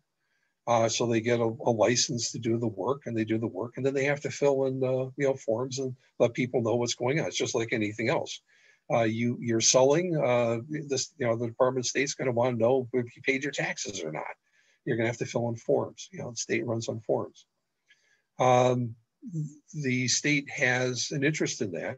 So they get a license to do the work, and they do the work, and then they have to fill in you know, forms and let people know what's going on. It's just like anything else. You're selling this, you know, the Department of State's going to want to know if you paid your taxes or not. You're going to have to fill in forms. You know, the state runs on forms. The state has an interest in that.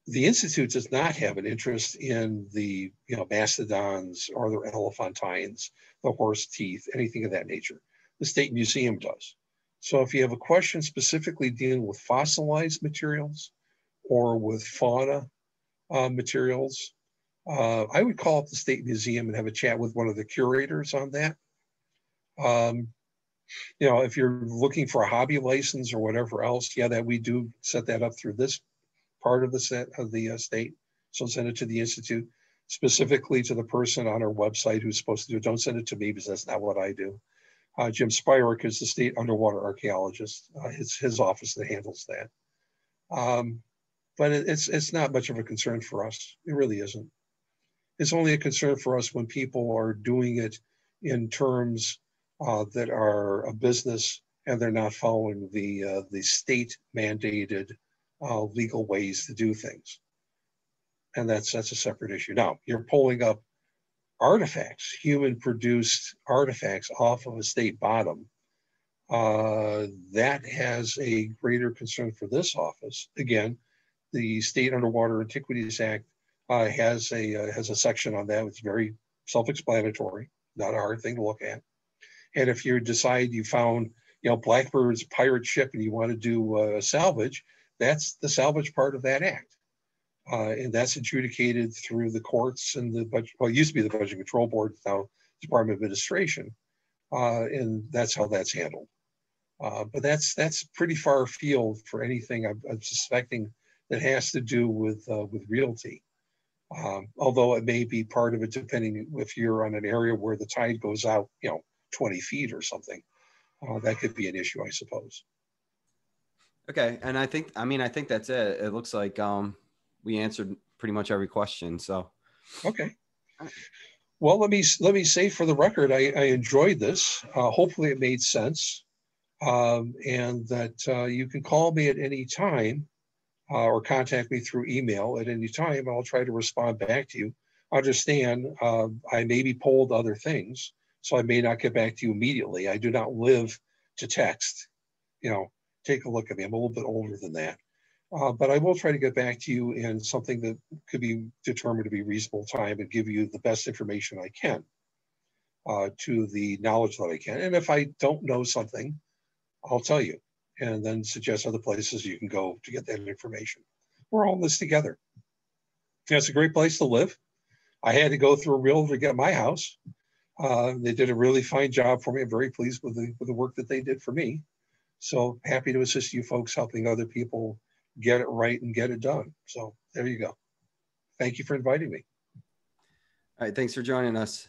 The Institute does not have an interest in the, you know, mastodons or the elephantines, the horse teeth, anything of that nature. The State Museum does. So if you have a question specifically dealing with fossilized materials or with fauna materials, I would call up the State Museum and have a chat with one of the curators on that. You know, if you're looking for a hobby license or whatever else, yeah, that we do set that up through this part of the state. So send it to the Institute, specifically to the person on our website who's supposed to do it. Don't send it to me, because that's not what I do. Jim Spyrick is the state underwater archaeologist. It's his office that handles that. But it's not much of a concern for us. It really isn't. It's only a concern for us when people are doing it in terms that are a business, and they're not following the state mandated legal ways to do things. And that's a separate issue. Now, you're pulling up artifacts, human produced artifacts off of a state bottom. That has a greater concern for this office. Again, the State Underwater Antiquities Act has a section on that. It's very self-explanatory, not a hard thing to look at. And if you decide you found, you know, Blackbird's pirate ship and you want to do salvage, that's the salvage part of that act. And that's adjudicated through the courts and the budget. Well, it used to be the Budget Control Board, now Department of Administration. And that's how that's handled. But that's pretty far afield for anything I'm suspecting that has to do with realty. Although it may be part of it, depending if you're on an area where the tide goes out, you know, 20 feet or something. That could be an issue, I suppose. Okay, and I think that's it. It looks like we answered pretty much every question. So, okay. Well, let me say for the record, I enjoyed this. Hopefully, it made sense, and that you can call me at any time or contact me through email at any time. I'll try to respond back to you. understand I may be polled other things, so I may not get back to you immediately. I do not live to text. You know, take a look at me. I'm a little bit older than that. But I will try to get back to you in something that could be determined to be reasonable time and give you the best information I can to the knowledge that I can. And if I don't know something, I'll tell you and then suggest other places you can go to get that information. We're all in this together. It's a great place to live. I had to go through a realtor to get my house. They did a really fine job for me. I'm very pleased with the work that they did for me. So happy to assist you folks helping other people get it right and get it done. So there you go. Thank you for inviting me. All right. Thanks for joining us.